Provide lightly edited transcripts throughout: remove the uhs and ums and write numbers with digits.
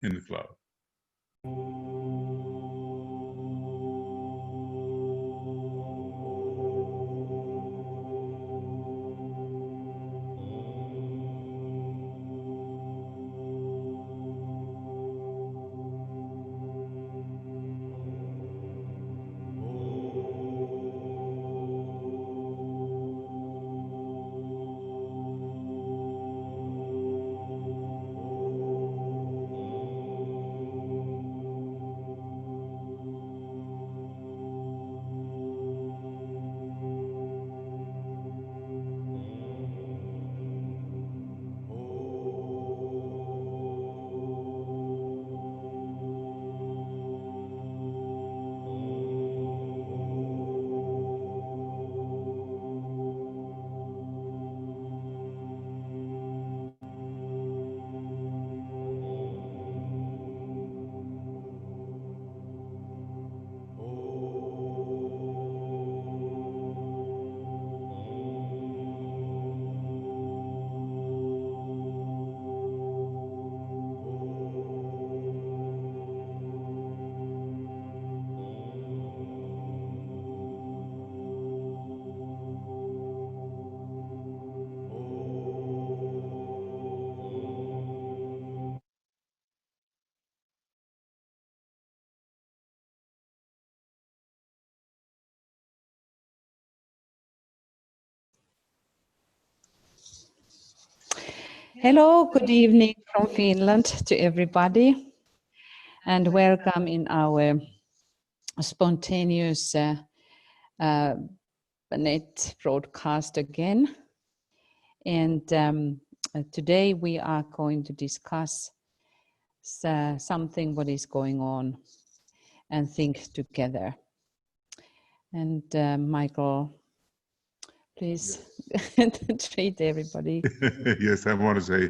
in the cloud. Hello, good evening from Finland to everybody, and welcome in our spontaneous net broadcast again. And today we are going to discuss something what is going on and think together. And Michael, please treat everybody. Yes, I want to say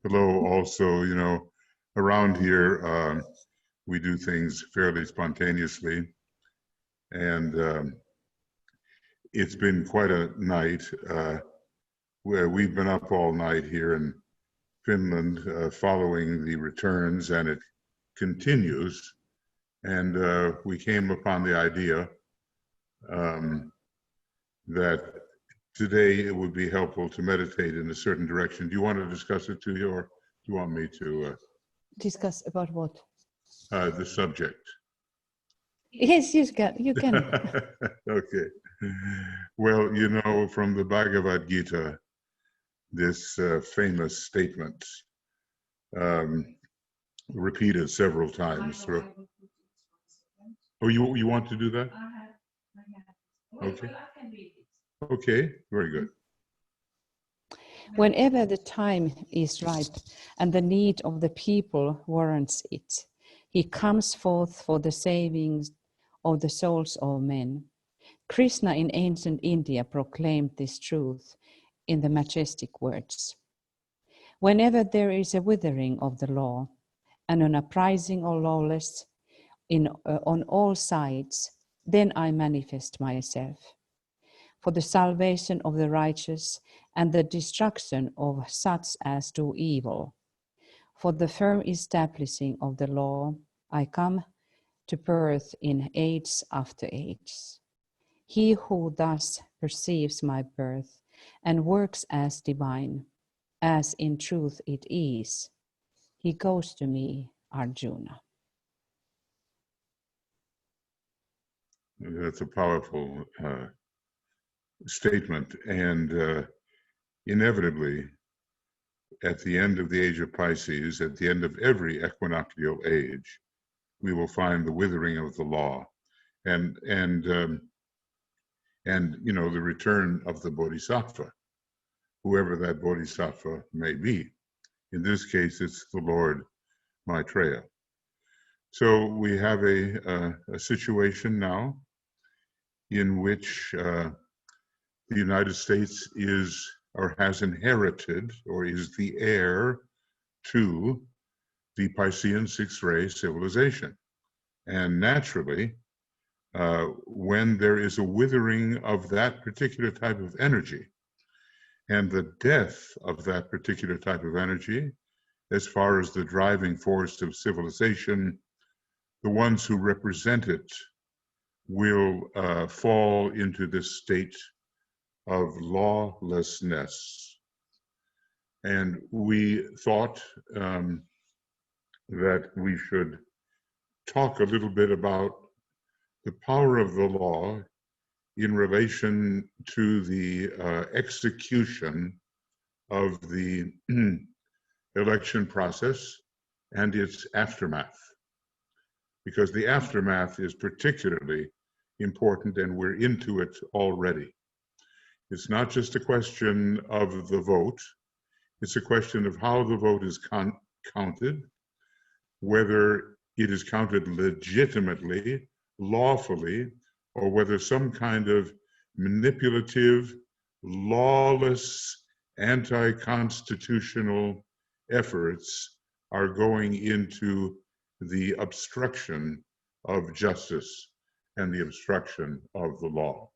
hello also. You know, around here, we do things fairly spontaneously. And it's been quite a night. Where we've been up all night here in Finland following the returns, and it continues. And we came upon the idea that today it would be helpful to meditate in a certain direction. Do you want to discuss it to you, or do you want me to? Discuss about what? The subject. Yes, you can. Okay. Well, you know, from the Bhagavad Gita, this famous statement repeated several times. Oh, you want to do that? Okay. Okay, very good. Whenever the time is ripe and the need of the people warrants it, he comes forth for the saving of the souls of men. Krishna in ancient India proclaimed this truth in the majestic words. Whenever there is a withering of the law and an uprising of lawless on all sides, then I manifest myself for the salvation of the righteous and the destruction of such as do evil. For the firm establishing of the law, I come to birth in age after age. He who thus perceives my birth and works as divine, as in truth it is, he goes to me, Arjuna. That's a powerful statement, and inevitably, at the end of the age of Pisces, at the end of every equinoctial age, we will find the withering of the law, and you know, the return of the Bodhisattva, whoever that Bodhisattva may be. In this case, it's the Lord Maitreya. So we have a situation now in which the United States is or has inherited or is the heir to the Piscean sixth ray civilization. And naturally, when there is a withering of that particular type of energy and the death of that particular type of energy, as far as the driving force of civilization, the ones who represent it will fall into this state of lawlessness. And we thought that we should talk a little bit about the power of the law in relation to the execution of the election process and its aftermath, because the aftermath is particularly important, and we're into it already. It's not just a question of the vote, it's a question of how the vote is counted, whether it is counted legitimately, lawfully, or whether some kind of manipulative, lawless, anti-constitutional efforts are going into the obstruction of justice and the obstruction of the law.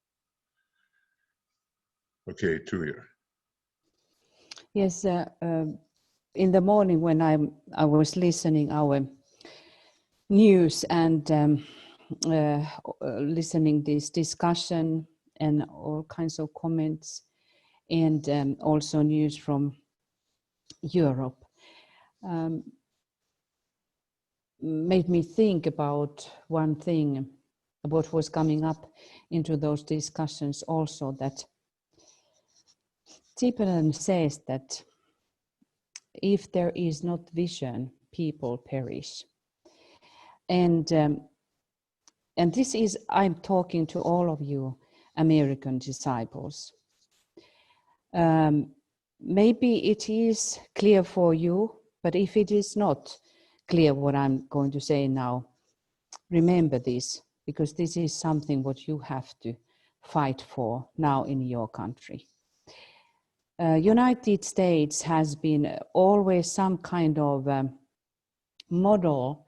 Okay, Tuija. Yes, in the morning when I was listening our news and listening this discussion and all kinds of comments, and also news from Europe, made me think about one thing, what was coming up into those discussions also, that Tipanen says that if there is not vision, people perish. And this is, I'm talking to all of you American disciples. Maybe it is clear for you, but if it is not clear what I'm going to say now, remember this, because this is something what you have to fight for now in your country. United States has been always some kind of model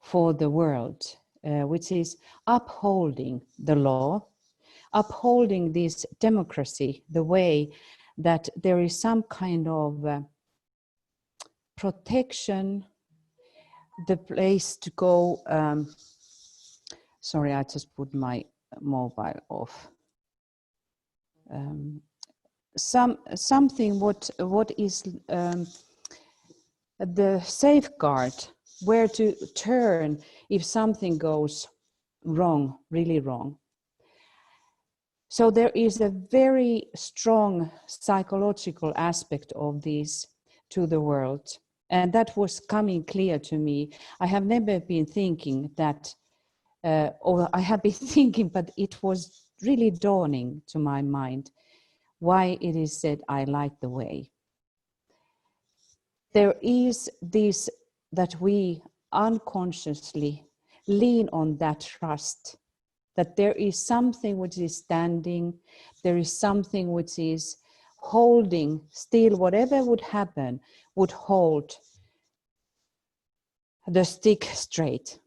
for the world, which is upholding the law, upholding this democracy, the way that there is some kind of protection, the place to go. Sorry, I just put my mobile off. Something what is the safeguard, where to turn if something goes wrong, really wrong. So there is a very strong psychological aspect of this to the world, and that was coming clear to me. I have never been thinking that, or I have been thinking, but it was really dawning to my mind why it is said, I light the way. There is this, that we unconsciously lean on that trust, that there is something which is standing, there is something which is holding still, whatever would happen, would hold the stick straight.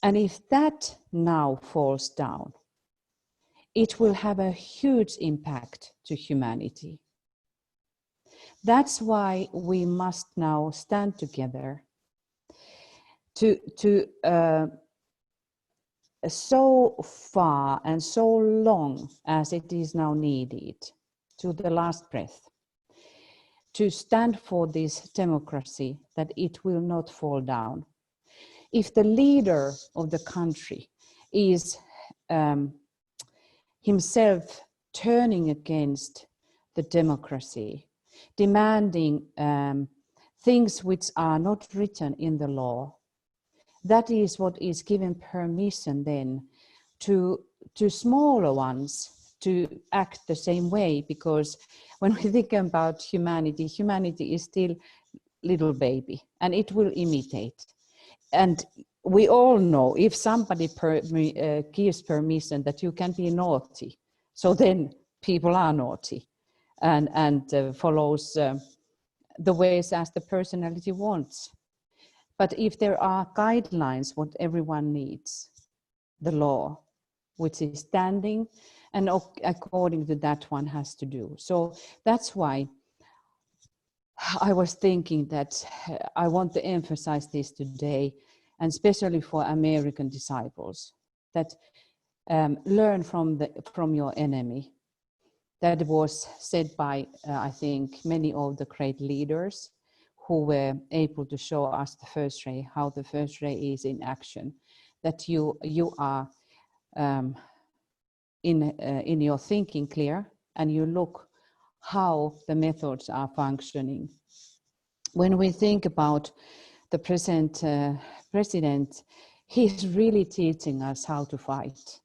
And if that now falls down, it will have a huge impact to humanity. That's why we must now stand together to so far and so long as it is now needed, to the last breath, to stand for this democracy, that it will not fall down. If the leader of the country is himself turning against the democracy, demanding things which are not written in the law, that is what is given permission then to smaller ones to act the same way. Because when we think about humanity, humanity is still little baby, and it will imitate. And we all know if somebody gives permission that you can be naughty, so then people are naughty and follows the ways as the personality wants. But if there are guidelines, what everyone needs, the law, which is standing, and according to that one has to do. So that's why I was thinking that I want to emphasize this today, and especially for American disciples, that learn from your enemy. That was said by, I think, many of the great leaders who were able to show us the first ray, how the first ray is in action. That you are in your thinking clear, and you look how the methods are functioning. When we think about the present president, he's really teaching us how to fight.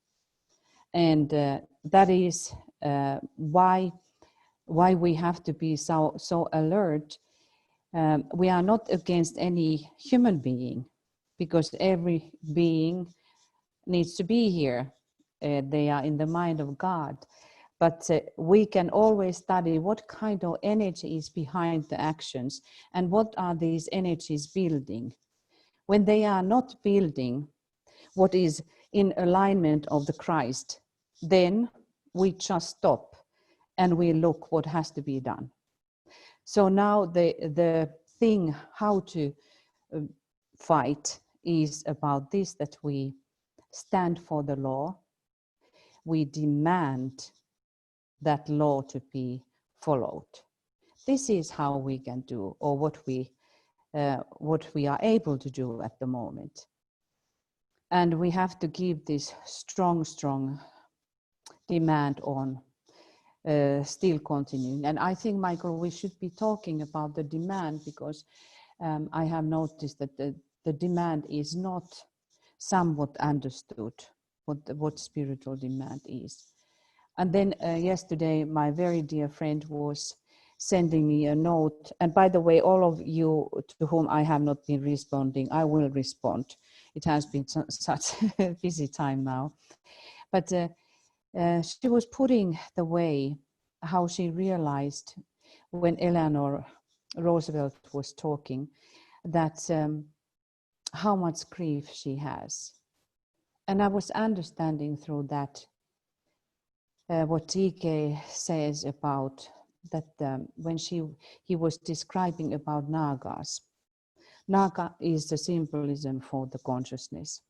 And that is why we have to be so alert. We are not against any human being, because every being needs to be here. They are in the mind of God. But we can always study what kind of energy is behind the actions, and what are these energies building. When they are not building what is in alignment of the Christ, then we just stop and we look what has to be done. So now the thing how to fight is about this, that we stand for the law. We demand that law to be followed. This is how we can do, or what we are able to do at the moment. And we have to give this strong demand on still continuing. And I think, Michael, we should be talking about the demand, because I have noticed that the demand is not somewhat understood, what spiritual demand is. And then yesterday, my very dear friend was sending me a note. And by the way, all of you to whom I have not been responding, I will respond. It has been such a busy time now. But she was putting the way how she realized when Eleanor Roosevelt was talking, that how much grief she has. And I was understanding through that what TK says about that when he was describing about Nagas. Naga is the symbolism for the consciousness.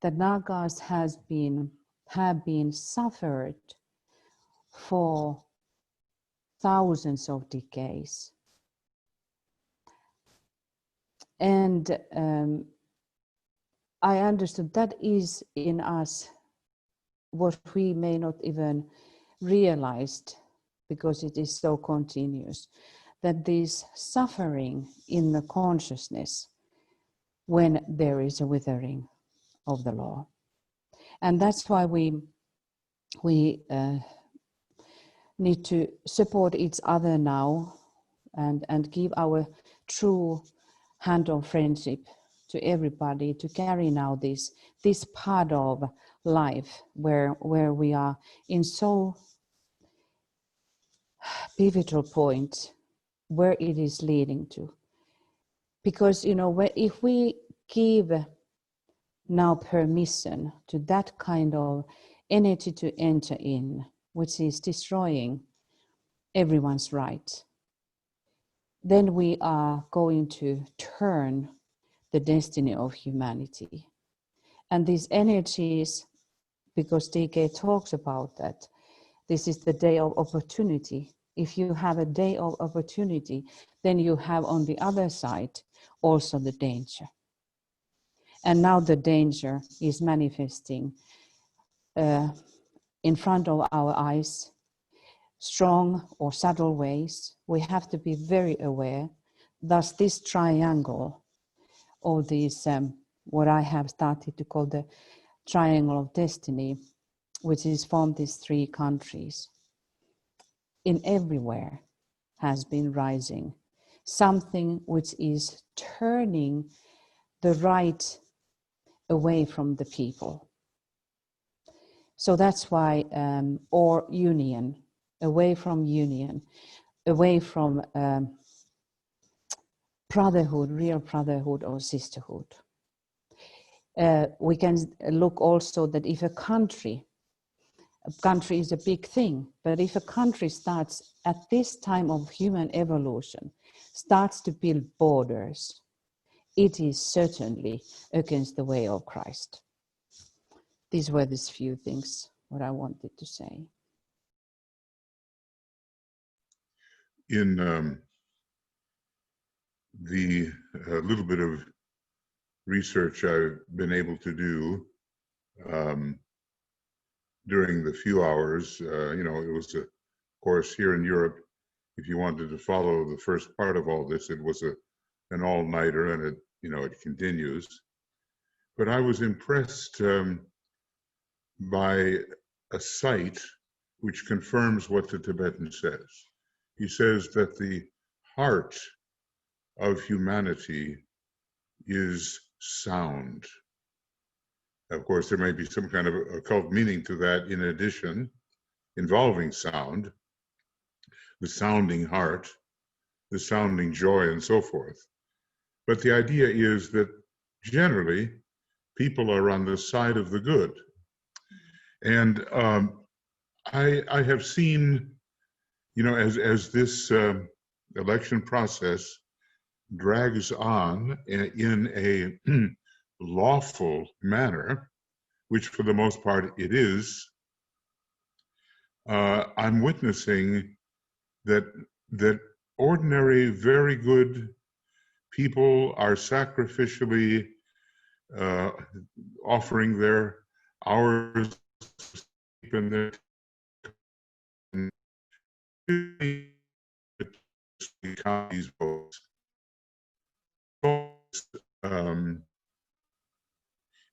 That Nagas have been suffered for thousands of decades. And I understood that is in us what we may not even realize, because it is so continuous, that this suffering in the consciousness when there is a withering of the law. And that's why we need to support each other now, and give our true hand of friendship to everybody, to carry now this part of life where we are in so pivotal point where it is leading to. Because, you know, if we give now permission to that kind of energy to enter in, which is destroying everyone's right, then we are going to turn the destiny of humanity. And these energies, because DK talks about that, this is the day of opportunity. If you have a day of opportunity, then you have on the other side also the danger. And now the danger is manifesting in front of our eyes, strong or subtle ways. We have to be very aware. Thus this triangle, or this, what I have started to call the triangle of destiny, which is from these three countries, in everywhere has been rising. Something which is turning the right away from the people. So that's why, or union, away from union, away from brotherhood, real brotherhood or sisterhood. We can look also that if a country A country is a big thing, but if a country starts at this time of human evolution, starts to build borders, it is certainly against the way of Christ. These were these few things what I wanted to say. In the little bit of research I've been able to do during the few hours, it was, of course, here in Europe, if you wanted to follow the first part of all this, it was an all-nighter, and it continues. But I was impressed by a site which confirms what the Tibetan says. He says that the heart of humanity is sound. Of course, there may be some kind of occult meaning to that in addition, involving sound, the sounding heart, the sounding joy, and so forth. But the idea is that generally people are on the side of the good. And I have seen, as this election process drags on in a lawful manner, which for the most part it is, I'm witnessing that ordinary, very good people are sacrificially offering their hours and their count these votes.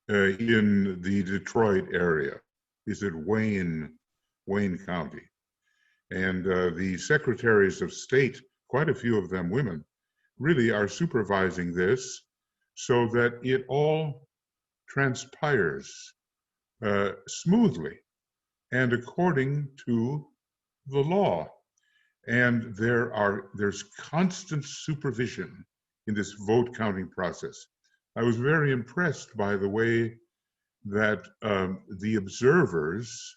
In the Detroit area, is it Wayne County, and the secretaries of state, quite a few of them women, really are supervising this so that it all transpires smoothly and according to the law. And there's constant supervision in this vote counting process. I was very impressed by the way that the observers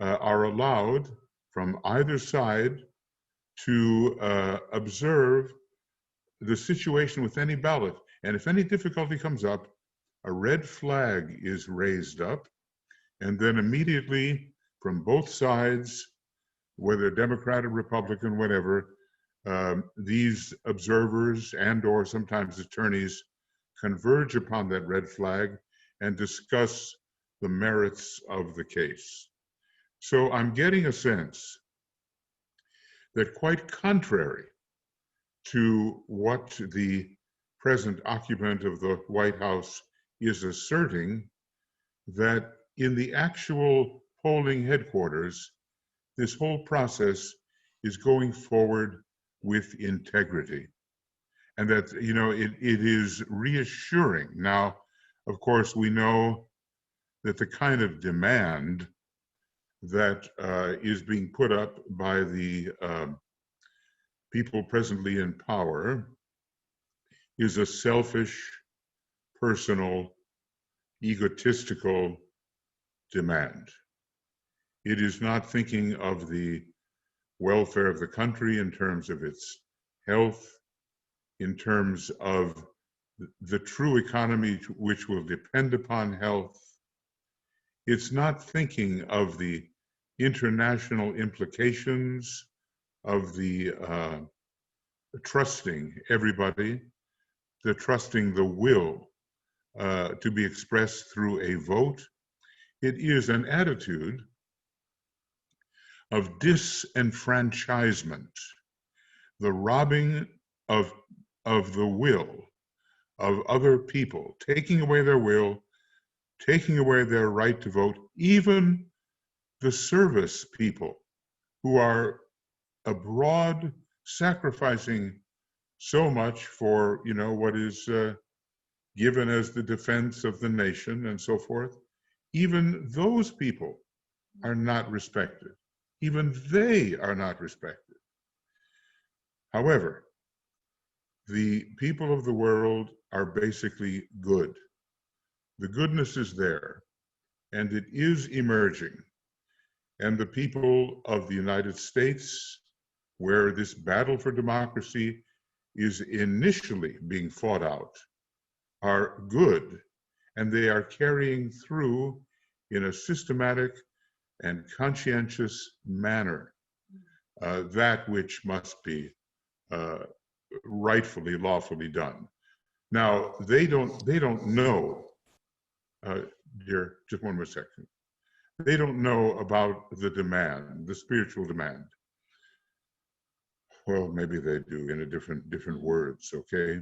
are allowed from either side to observe the situation with any ballot. And if any difficulty comes up, a red flag is raised up, and then immediately from both sides, whether Democrat or Republican, whatever, these observers and or sometimes attorneys converge upon that red flag and discuss the merits of the case. So I'm getting a sense that, quite contrary to what the present occupant of the White House is asserting, that in the actual polling headquarters, this whole process is going forward with integrity. And that, it is reassuring. Now, of course, we know that the kind of demand that is being put up by the people presently in power is a selfish, personal, egotistical demand. It is not thinking of the welfare of the country in terms of its health, in terms of the true economy which will depend upon health. It's not thinking of the international implications of the trusting everybody, the trusting the will to be expressed through a vote. It is an attitude of disenfranchisement, the robbing of the will of other people, taking away their will, taking away their right to vote, even the service people who are abroad sacrificing so much for, what is given as the defense of the nation and so forth. Even those people are not respected. Even they are not respected. However, the people of the world are basically good. The goodness is there, and it is emerging. And the people of the United States, where this battle for democracy is initially being fought out, are good, and they are carrying through in a systematic and conscientious manner that which must be rightfully, lawfully done. Now, they don't know, dear, just one more second. They don't know about the demand, the spiritual demand. Well, maybe they do in a different words, okay?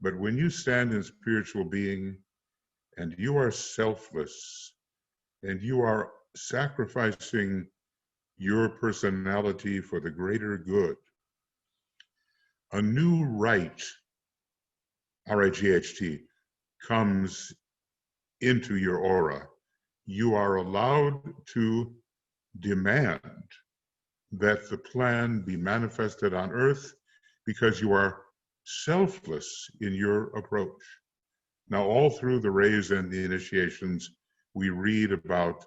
But when you stand in spiritual being and you are selfless and you are sacrificing your personality for the greater good, a new right, R-I-G-H-T, comes into your aura. You are allowed to demand that the plan be manifested on earth because you are selfless in your approach. Now, all through the rays and the initiations, we read about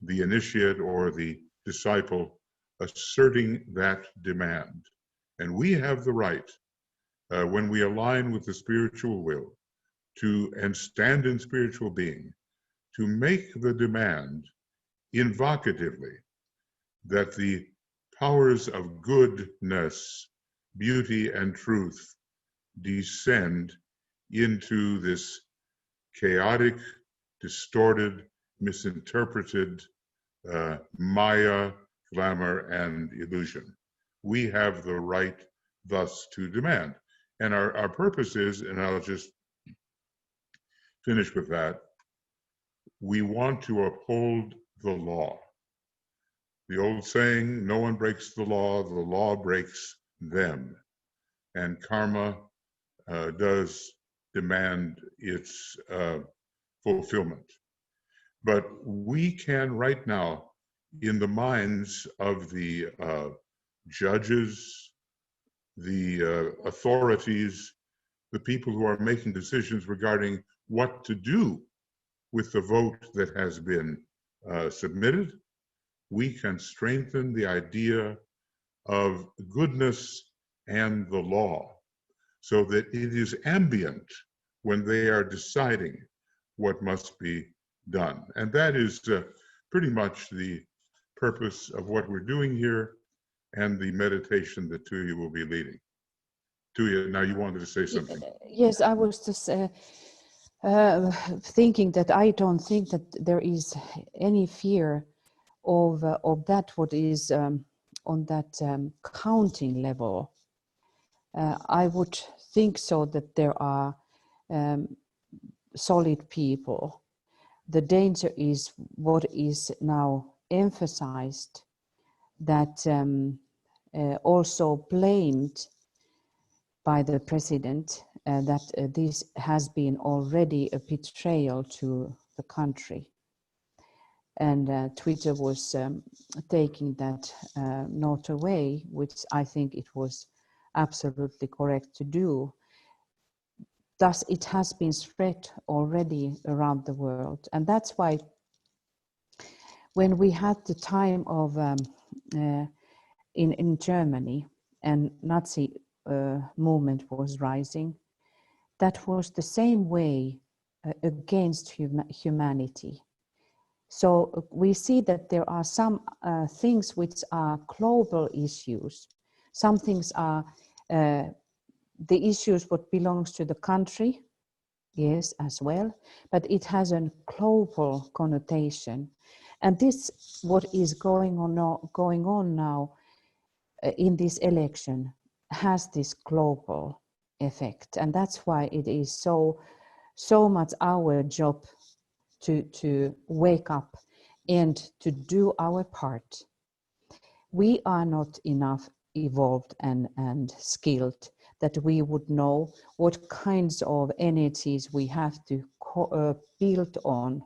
the initiate or the disciple asserting that demand. And we have the right, when we align with the spiritual will and stand in spiritual being, to make the demand invocatively that the powers of goodness, beauty, and truth descend into this chaotic, distorted, misinterpreted Maya, glamour, and illusion. We have the right thus to demand. And our purpose is, and I'll just finish with that, we want to uphold the law. The old saying, no one breaks the law breaks them. And karma does demand its fulfillment. But we can right now, in the minds of the judges, the authorities, the people who are making decisions regarding what to do with the vote that has been submitted, we can strengthen the idea of goodness and the law so that it is ambient when they are deciding what must be done. And that is pretty much the purpose of what we're doing here and the meditation that Tuija will be leading. Tuija, now you wanted to say something. Yes, I was just thinking that I don't think that there is any fear of that what is on that counting level. I would think so that there are solid people. The danger is what is now emphasized, that also blamed by the president, that this has been already a betrayal to the country. And Twitter was taking that note away, which I think it was absolutely correct to do. Thus, it has been spread already around the world. And that's why when we had the time of in Germany and Nazi movement was rising, that was the same way against humanity. So we see that there are some things which are global issues. Some things are the issues what belongs to the country, yes, as well, but it has a global connotation. And this, what is going on now in this election, has this global effect. And that's why it is so much our job to wake up and to do our part. We are not enough evolved and skilled that we would know what kinds of energies we have to build on.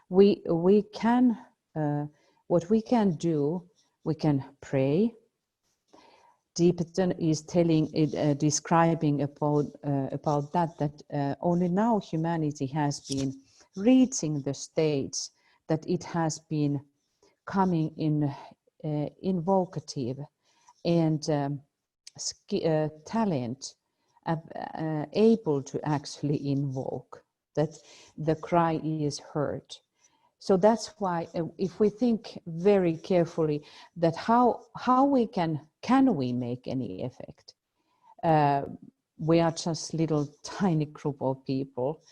We can, what we can do, we can pray. Deeperton is describing about that only now humanity has been reaching the stage that it has been coming in invocative and talent, able to actually invoke, that the cry is heard. So that's why if we think very carefully that how we can we make any effect? We are just little tiny group of people,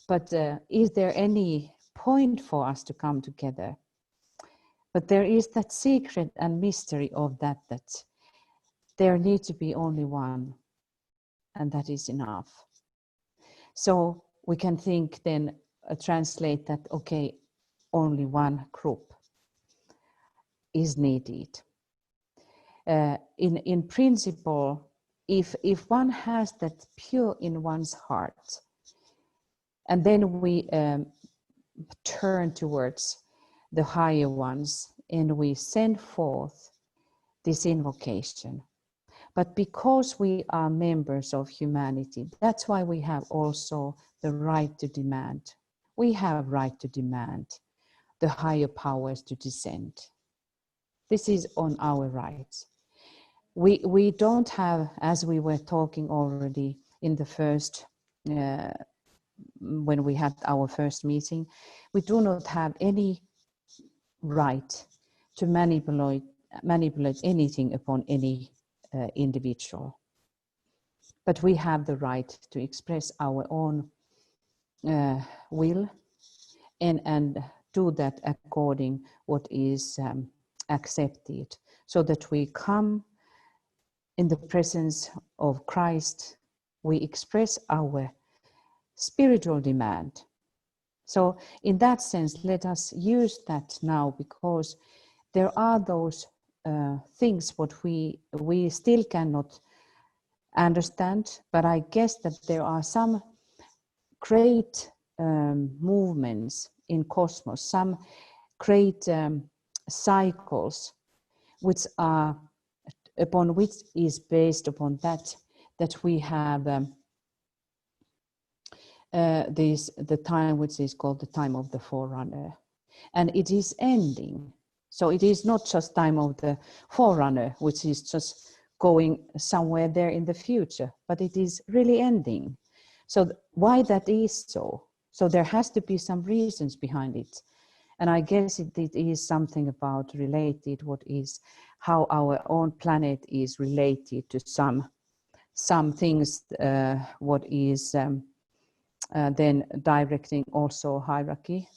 but is there any point for us to come together? But there is that secret and mystery of that there needs to be only one, and that is enough. So we can think then, translate that, okay, only one group is needed. In principle, if one has that pure in one's heart, and then we turn towards the higher ones and we send forth this invocation. But because we are members of humanity, that's why we have also the right to demand. We have right to demand the higher powers to descend. This is on our rights. We don't have, as we were talking already in the first, when we had our first meeting, we do not have any right to manipulate anything upon any individual. But we have the right to express our own will and do that according what is accepted, so that we come in the presence of Christ, we express our spiritual demand. So in that sense, let us use that now, because there are those things what we still cannot understand, but I guess that there are some great movements in cosmos, some great cycles which are upon which is based upon that we have the time which is called the time of the forerunner, and it is ending. So it is not just time of the forerunner, which is just going somewhere there in the future, but it is really ending. So why that is so? So there has to be some reasons behind it. And I guess it is something about related, what is how our own planet is related to some things, what is then directing also hierarchy.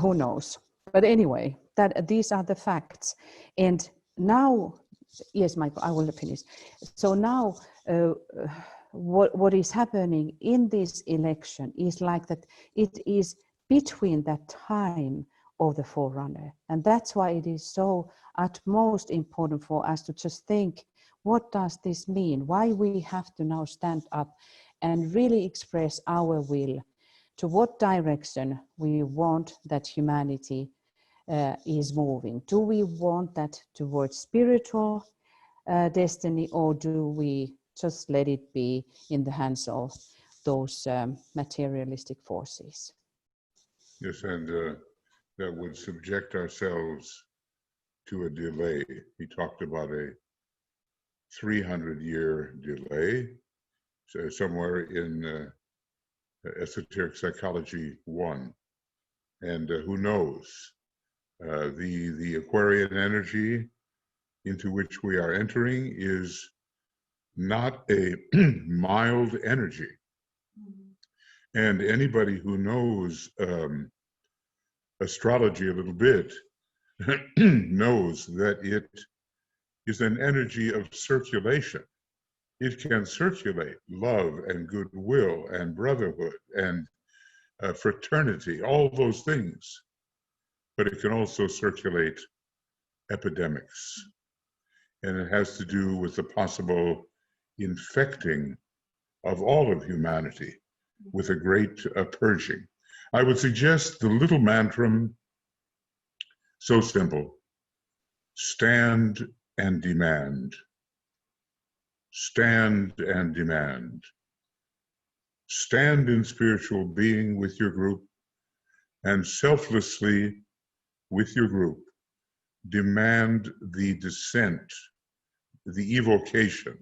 Who knows? But anyway, these are the facts. And now, yes, Michael, I will finish. So now, what is happening in this election is like that it is between that time of the forerunner. And that's why it is so utmost important for us to just think, what does this mean? Why we have to now stand up and really express our will to what direction we want that humanity is moving. Do we want that towards spiritual destiny, or do we just let it be in the hands of those materialistic forces? Yes, and that would subject ourselves to a delay. He talked about a 300-year delay, so somewhere in Esoteric Psychology 1. And who knows? The Aquarian energy into which we are entering is not a mild energy. And anybody who knows astrology a little bit knows that it is an energy of circulation. It can circulate love and goodwill and brotherhood and fraternity, all those things. But it can also circulate epidemics. And it has to do with the possible infecting of all of humanity with a great purging. I would suggest the little mantra, so simple: stand and demand. Stand and demand. Stand in spiritual being with your group and selflessly with your group, demand the descent, the evocation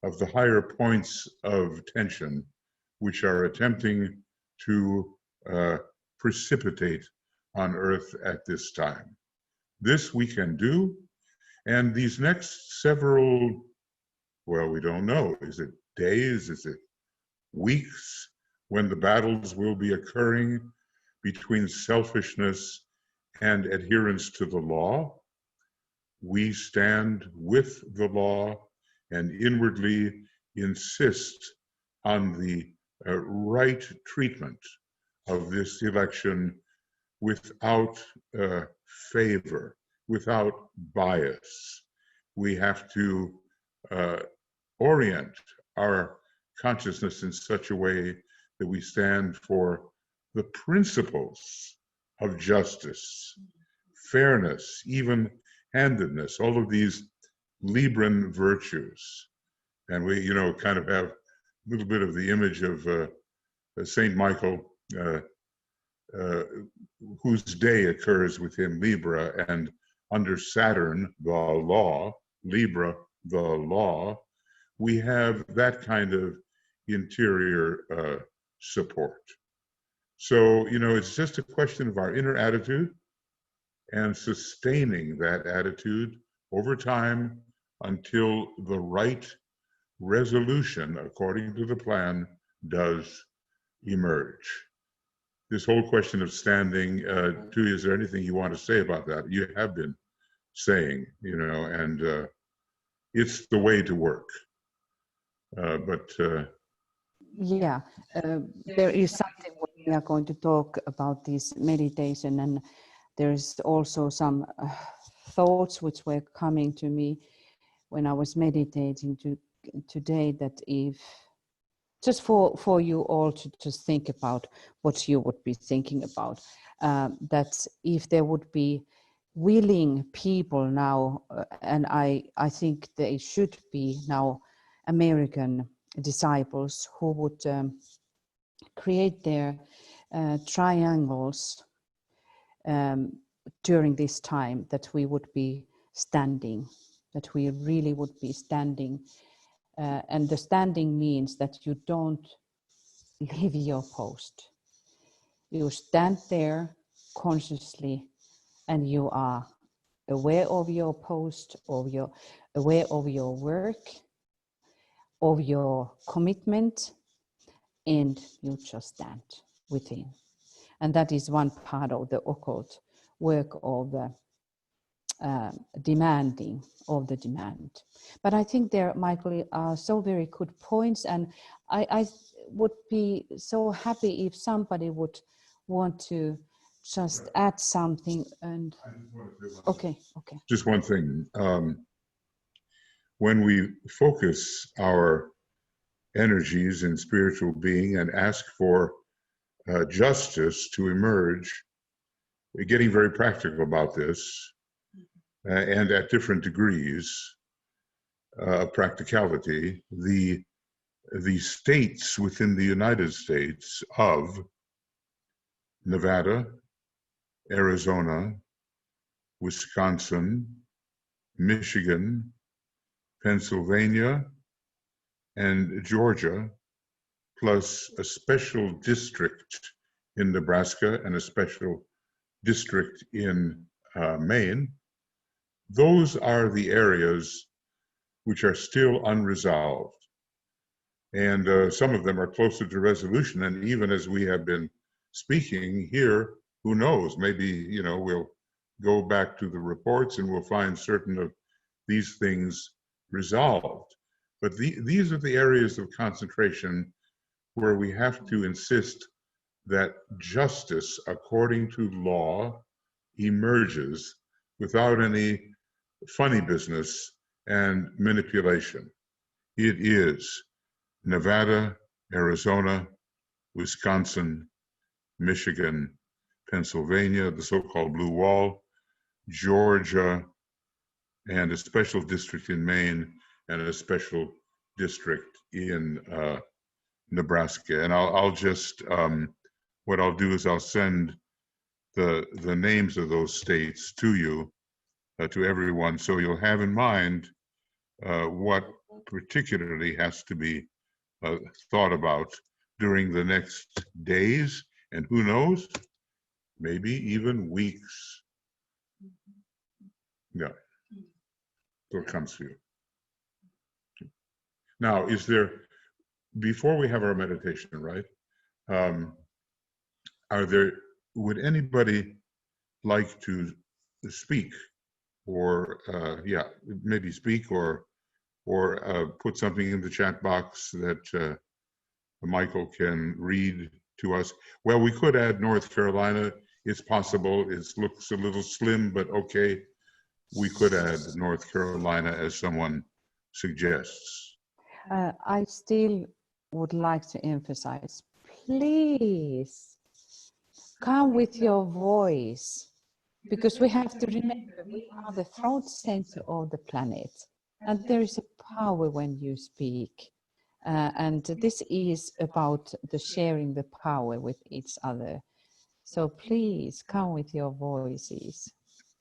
of the higher points of tension which are attempting to precipitate on Earth at this time. This we can do, and these next several, well, we don't know. Is it days? Is it weeks when the battles will be occurring between selfishness and adherence to the law? We stand with the law and inwardly insist on the right treatment of this election without favor, without bias. We have to orient our consciousness in such a way that we stand for the principles of justice, fairness, even-handedness, all of these Libran virtues. And we, kind of have a little bit of the image of Saint Michael, whose day occurs with him Libra, and under Saturn, the law, Libra, the law, we have that kind of interior support. So, it's just a question of our inner attitude and sustaining that attitude over time until the right resolution, according to the plan, does emerge. This whole question of standing, Tuija, is there anything you want to say about that? You have been saying, and it's the way to work. Yeah, there is something we are going to talk about this meditation, and there's also some thoughts which were coming to me when I was meditating today, that if just for you all to just think about what you would be thinking about, that if there would be willing people now, and I think they should be now American disciples who would create their triangles during this time, that we would be standing, that we really would be standing. And the standing means that you don't leave your post. You stand there consciously, and you are aware of your post, aware of your work, of your commitment, and you just stand within. And that is one part of the occult work of the demanding of the demand. But I think there, Michael, are so very good points, and I would be so happy if somebody would want to just add something. And okay. Just one thing. When we focus our energies in spiritual being and ask for justice to emerge, we're getting very practical about this, and at different degrees of practicality, the states within the United States of Nevada, Arizona, Wisconsin, Michigan, Pennsylvania, and Georgia, plus a special district in Nebraska and a special district in Maine, those are the areas which are still unresolved. And some of them are closer to resolution. And even as we have been speaking here, who knows, maybe, we'll go back to the reports and we'll find certain of these things resolved. But these are the areas of concentration where we have to insist that justice, according to law, emerges without any funny business and manipulation. It is Nevada, Arizona, Wisconsin, Michigan, Pennsylvania, the so-called Blue Wall, Georgia, and a special district in Maine, and a special district in Nebraska. And I'll just, what I'll do is I'll send the names of those states to you, to everyone, so you'll have in mind what particularly has to be thought about during the next days, and who knows, maybe even weeks. Yeah, so it comes to you. Now, is there, before we have our meditation, right? Would anybody like to speak, or maybe speak, or put something in the chat box that Michael can read to us? Well, we could add North Carolina. It's possible. It looks a little slim, but okay. We could add North Carolina as someone suggests. I still would like to emphasize, please come with your voice, because we have to remember we are the throat center of the planet, and there is a power when you speak. And this is about the sharing the power with each other. So please come with your voices.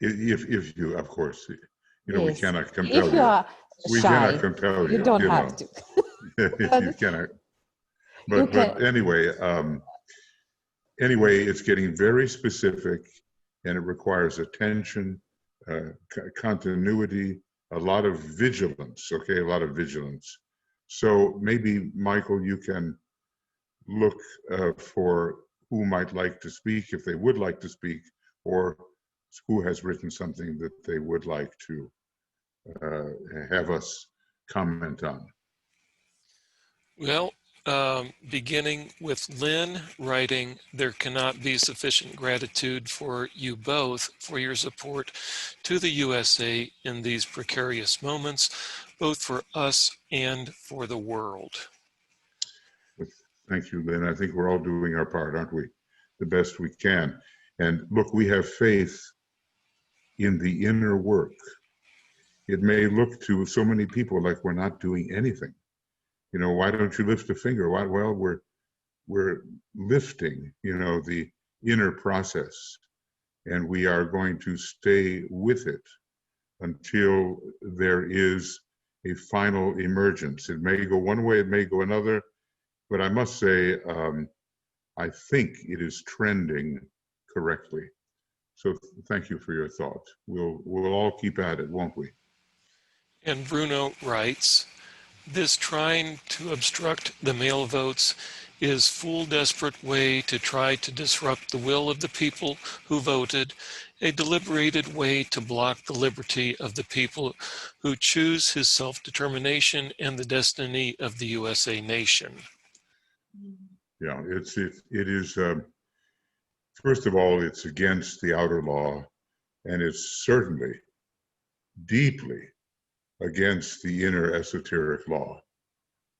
If you, of course, yes. We cannot compel if you are we shy, cannot compel you don't have to. You cannot. But anyway, it's getting very specific, and it requires attention, continuity, a lot of vigilance. Okay, a lot of vigilance. So maybe, Michael, you can look for who might like to speak, if they would like to speak, or who has written something that they would like to have us comment on. Well, beginning with Lynn writing, "There cannot be sufficient gratitude for you both for your support to the USA in these precarious moments, both for us and for the world." Thank you, Lynn. I think we're all doing our part, aren't we? The best we can. And look, we have faith in the inner work. It may look to so many people like we're not doing anything. You know, why don't you lift a finger? Why? Well, we're lifting, the inner process, and we are going to stay with it until there is a final emergence. It may go one way, it may go another, but I must say, I think it is trending correctly. So thank you for your thought. We'll all keep at it, won't we? And Bruno writes, "This trying to obstruct the mail votes is full desperate way to try to disrupt the will of the people who voted, a deliberated way to block the liberty of the people who choose his self-determination and the destiny of the USA nation." Yeah, it is, first of all, it's against the outer law, and it's certainly deeply against the inner esoteric law.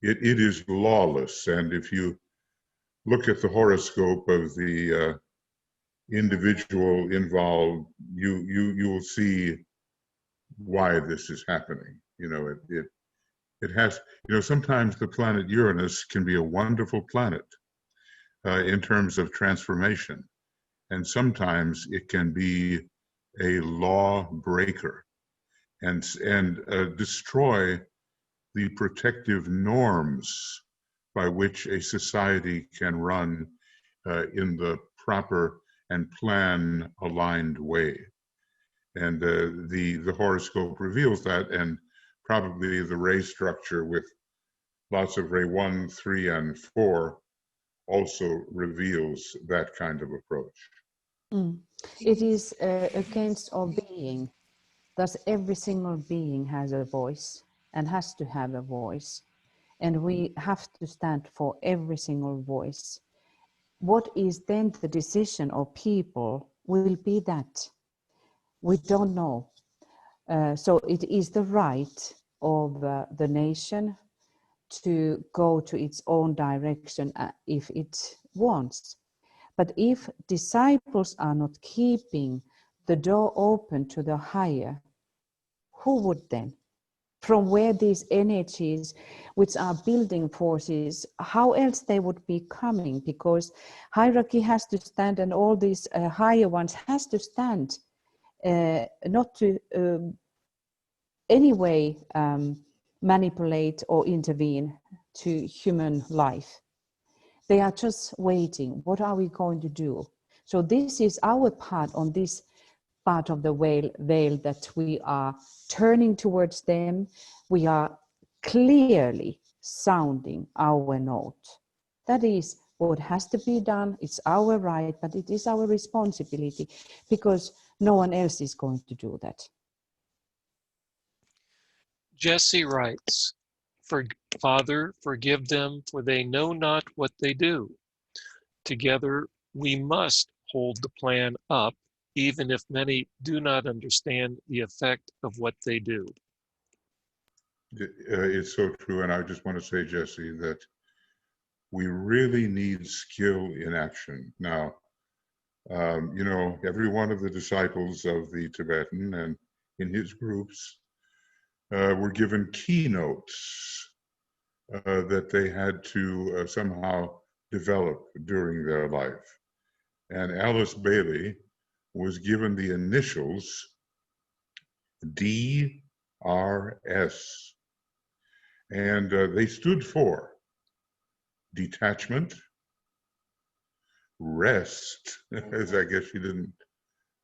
It is lawless, and if you look at the horoscope of the individual involved, you will see why this is happening. It has, sometimes the planet Uranus can be a wonderful planet in terms of transformation, and sometimes it can be a law breaker and destroy the protective norms by which a society can run in the proper and plan aligned way. And the horoscope reveals that, and probably the ray structure with lots of ray 1, 3, and 4 also reveals that kind of approach. It is against our being. Thus, every single being has a voice and has to have a voice. And we have to stand for every single voice. What is then the decision of people will be that. We don't know. So it is the right of the nation to go to its own direction if it wants. But if disciples are not keeping the door open to the higher, who would then? from where these energies, which are building forces, how else they would be coming, because hierarchy has to stand, and all these higher ones has to stand, not to anyway manipulate or intervene to human life. They are just waiting. What are we going to do? So this is our part on this part of the veil that we are turning towards them. We are clearly sounding our note. That is what has to be done. It's our right, but it is our responsibility, because no one else is going to do that. Jesse writes, Father, forgive them, for they know not what they do. Together, we must hold the plan up, even if many do not understand the effect of what they do. It's so true. And I just want to say, Jesse, that we really need skill in action. Now, you know, every one of the disciples of the Tibetan and in his groups were given keynotes that they had to somehow develop during their life. And Alice Bailey was given the initials DRS. And they stood for detachment, rest, as I guess she didn't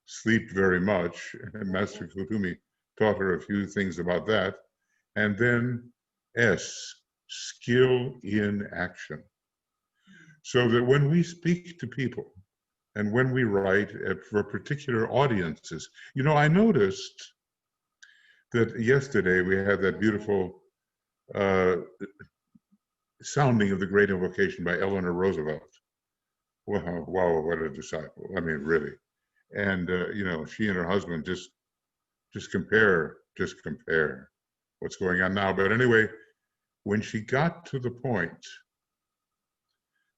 sleep very much. And Master Kutumi taught her a few things about that. And then S, skill in action. So that when we speak to people and when we write for particular audiences, you know, I noticed that yesterday we had that beautiful sounding of the Great Invocation by Eleanor Roosevelt. Wow, what a disciple. I mean, really. And, you know, she and her husband just compare what's going on now. But anyway, when she got to the point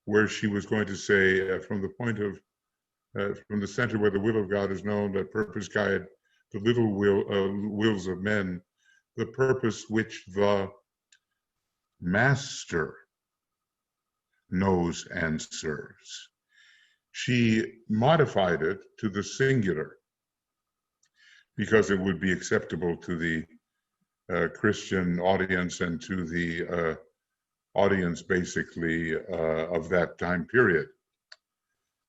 where she was going to say, from the point of, from the center where the will of God is known, that purpose guide the little wills of men, the purpose which the Master knows and serves. She modified it to the singular because it would be acceptable to the Christian audience and to the audience basically of that time period.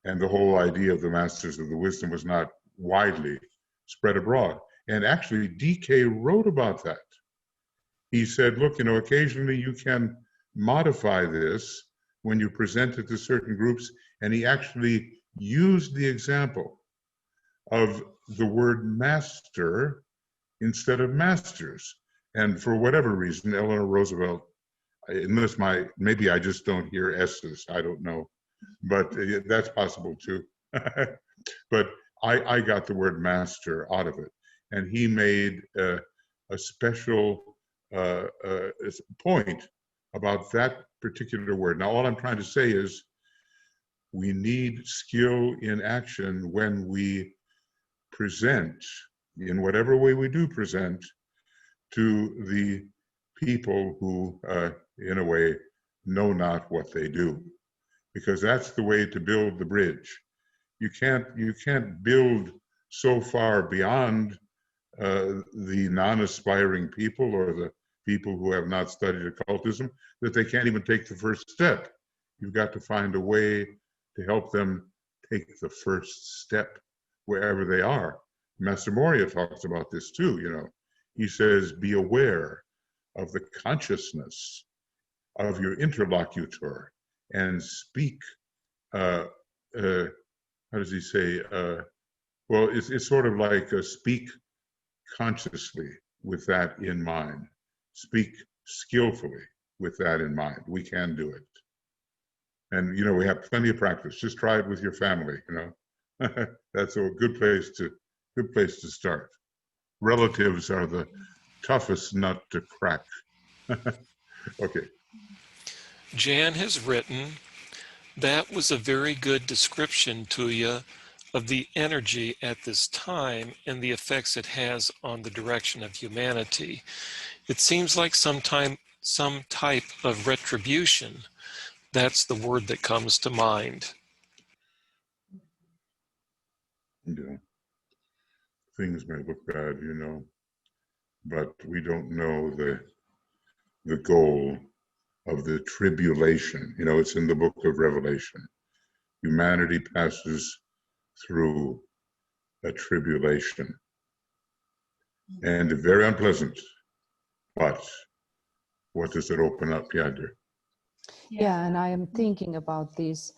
And the whole idea of the Masters of the Wisdom was not widely spread abroad. And actually, DK wrote about that. He said, look, you know, occasionally you can modify this when you present it to certain groups. And he actually used the example of the word master instead of masters. And for whatever reason, Eleanor Roosevelt, unless maybe I just don't hear S's, I don't know, but that's possible too. But I got the word master out of it. And he made a special point about that particular word. Now, all I'm trying to say is we need skill in action when we present, in whatever way we do present, to the people who, in a way, know not what they do. Because that's the way to build the bridge. You can't build so far beyond the non-aspiring people or the people who have not studied occultism that they can't even take the first step. You've got to find a way to help them take the first step wherever they are. Master Moria talks about this too, you know. He says, be aware of the consciousness of your interlocutor and speak, how does he say? Well, it's sort of like speak consciously with that in mind. Speak skillfully with that in mind. We can do it. And, you know, we have plenty of practice. Just try it with your family, you know. That's a good place to start. Relatives are the toughest nut to crack. Okay. Jan has written, that was a very good description, Tuija, of the energy at this time and the effects it has on the direction of humanity. It seems like some type of retribution. That's the word that comes to mind. Yeah. Things may look bad, but we don't know the goal of the tribulation. It's in the book of Revelation. Humanity passes through a tribulation, and very unpleasant. But what does it open up, Yadr? Yeah, and I am thinking about these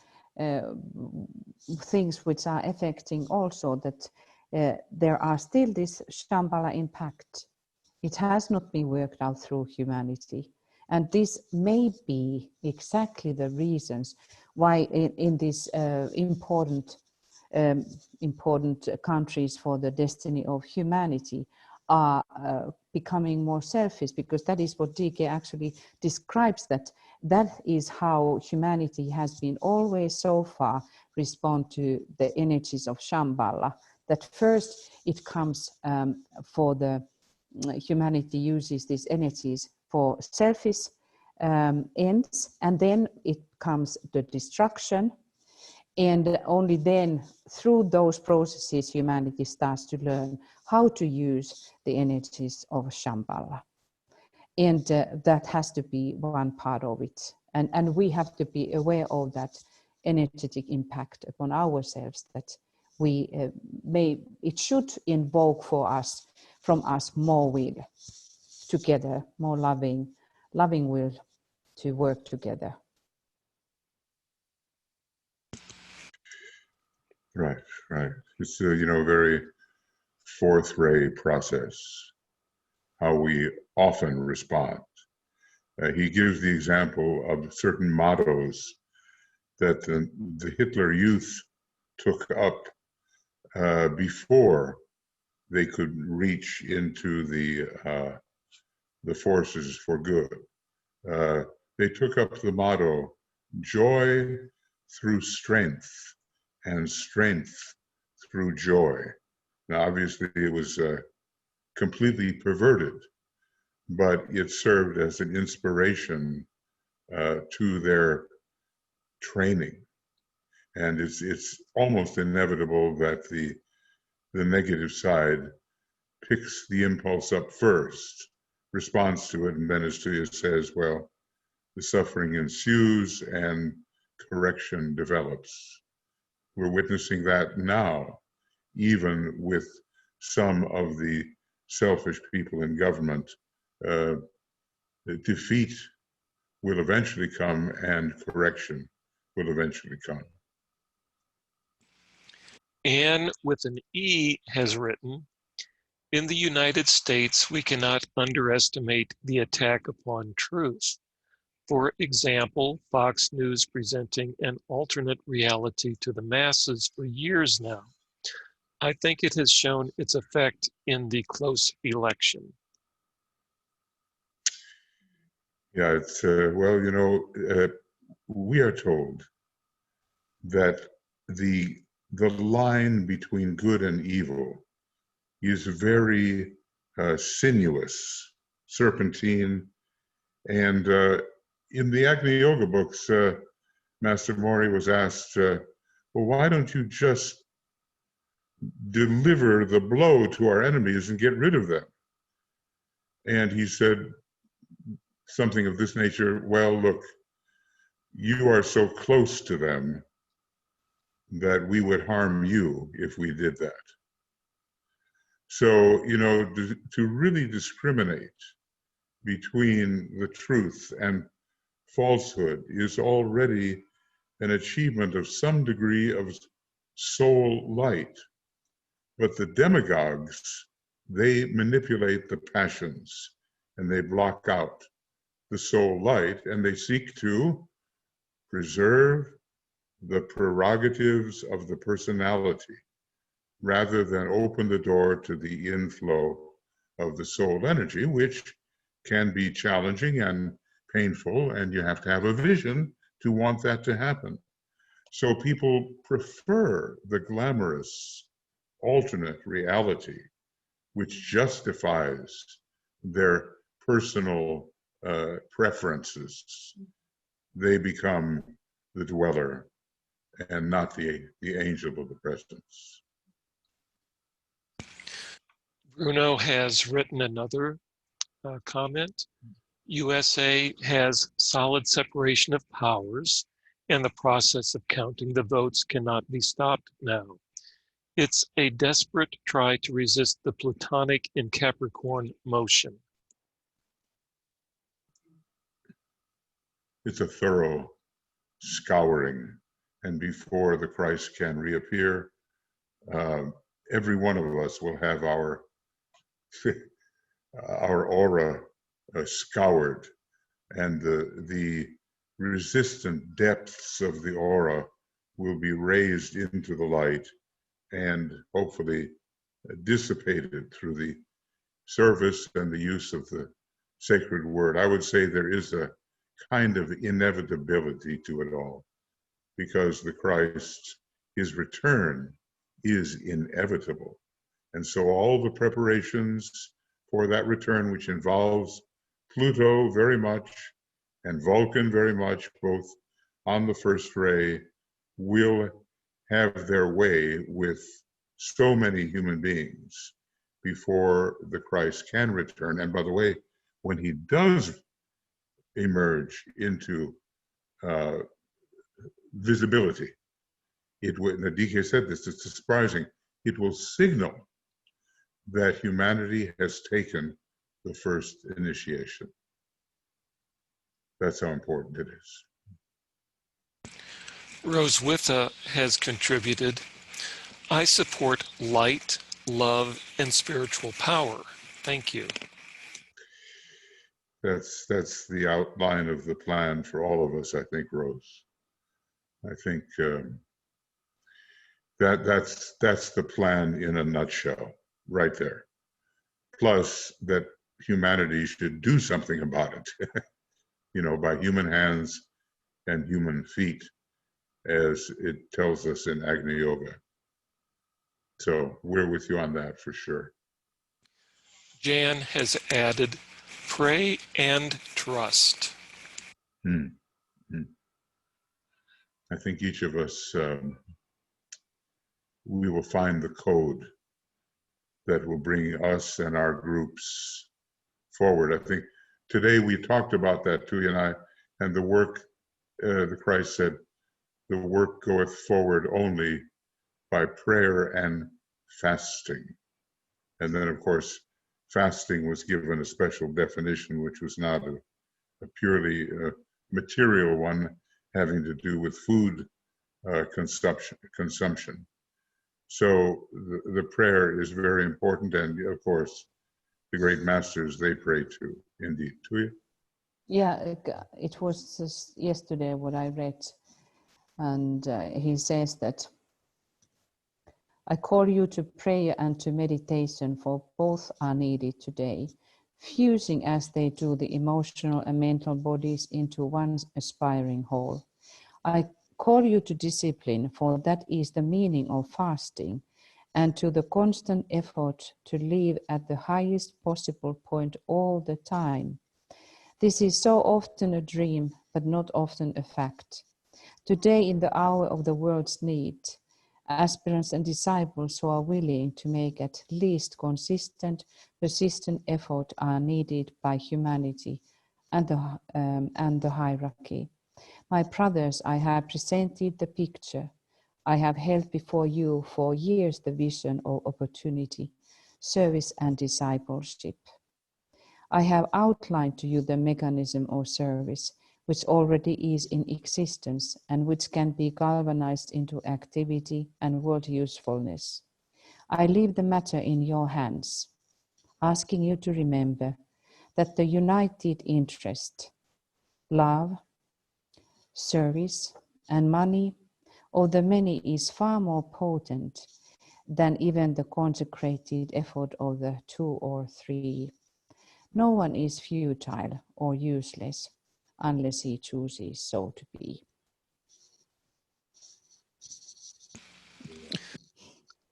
things which are affecting also that there are still this Shambhala impact. It has not been worked out through humanity. And this may be exactly the reasons why in these important countries for the destiny of humanity are becoming more selfish, because that is what DK actually describes, that is how humanity has been always so far respond to the energies of Shambhala. That first it comes for the humanity uses these energies for selfish ends, and then it comes the destruction. And only then, through those processes, humanity starts to learn how to use the energies of Shambhala. And that has to be one part of it. And we have to be aware of that energetic impact upon ourselves, that we it should invoke from us more will together, more loving will to work together. Right. It's a very fourth ray process, how we often respond. He gives the example of certain mottos that the Hitler Youth took up before they could reach into the forces for good. They took up the motto, joy through strength and strength through joy. Now, obviously, it was completely perverted, but it served as an inspiration to their training. And it's almost inevitable that the negative side picks the impulse up first, responds to it, and then, as Tuya says, well, the suffering ensues and correction develops. We're witnessing that now, even with some of the selfish people in government. Defeat will eventually come and correction will eventually come. Anne with an E has written, in the United States, we cannot underestimate the attack upon truth. For example, Fox News presenting an alternate reality to the masses for years now. I think it has shown its effect in the close election. Yeah, it's, we are told that the line between good and evil is very sinuous, serpentine, and in the Agni Yoga books, Master Mori was asked, well, why don't you just deliver the blow to our enemies and get rid of them? And he said something of this nature, well, look, you are so close to them that we would harm you if we did that. So, to really discriminate between the truth and falsehood is already an achievement of some degree of soul light. But the demagogues, they manipulate the passions and they block out the soul light, and they seek to preserve the prerogatives of the personality rather than open the door to the inflow of the soul energy, which can be challenging and painful, and you have to have a vision to want that to happen. So people prefer the glamorous alternate reality, which justifies their personal preferences, they become the dweller and not the angel of the presence. Bruno has written another comment. USA has solid separation of powers, and the process of counting the votes cannot be stopped now. It's a desperate try to resist the Plutonic in Capricorn motion. It's a thorough scouring, and before the Christ can reappear, every one of us will have our aura scoured, and the resistant depths of the aura will be raised into the light and hopefully dissipated through the service and the use of the sacred word. I would say there is a kind of inevitability to it all, because the Christ, his return is inevitable. And so all the preparations for that return, which involves Pluto very much and Vulcan very much, both on the first ray, will have their way with so many human beings before the Christ can return. And by the way, when he does emerge into visibility, it will, and DK said this, it's surprising, it will signal that humanity has taken the first initiation. That's how important it is. Roswitha has contributed, I support light, love, and spiritual power. Thank you. That's the outline of the plan for all of us, I think, Rose. I think that's the plan in a nutshell, right there. Plus that humanity should do something about it, you know, by human hands and human feet, as it tells us in Agni Yoga. So we're with you on that for sure. Jan has added, pray and trust. I think each of us, we will find the code that will bring us and our groups forward. I think today we talked about that, Tuya and I, and the work, the Christ said, the work goeth forward only by prayer and fasting. And then, of course, fasting was given a special definition, which was not a purely material one, having to do with food consumption. So the prayer is very important, and of course, the great masters, they pray too, indeed. Tuya? Yeah, it was just yesterday what I read, and he says that I call you to prayer and to meditation, for both are needed today, fusing as they do the emotional and mental bodies into one aspiring whole. I call you to discipline, for that is the meaning of fasting, and to the constant effort to live at the highest possible point all the time. This is so often a dream, but not often a fact. Today, in the hour of the world's need, aspirants and disciples who are willing to make at least consistent, persistent effort are needed by humanity and the hierarchy. My brothers, I have presented the picture. I have held before you for years the vision of opportunity, service and discipleship. I have outlined to you the mechanism of service, which already is in existence and which can be galvanized into activity and world usefulness. I leave the matter in your hands, asking you to remember that the united interest, love, service, and money of the many is far more potent than even the consecrated effort of the 2 or 3. No one is futile or useless unless he chooses so to be.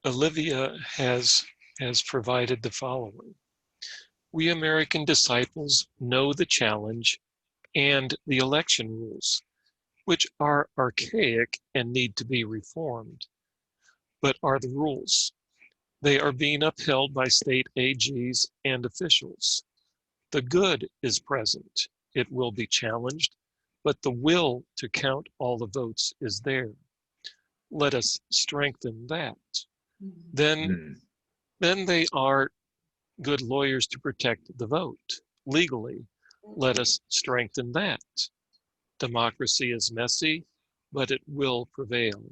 Olivia has provided the following. We American disciples know the challenge and the election rules, which are archaic and need to be reformed, but are the rules. They are being upheld by state AGs and officials. The good is present. It will be challenged, but the will to count all the votes is there. Let us strengthen that. Then they are good lawyers to protect the vote legally. Let us strengthen that. Democracy is messy, but it will prevail.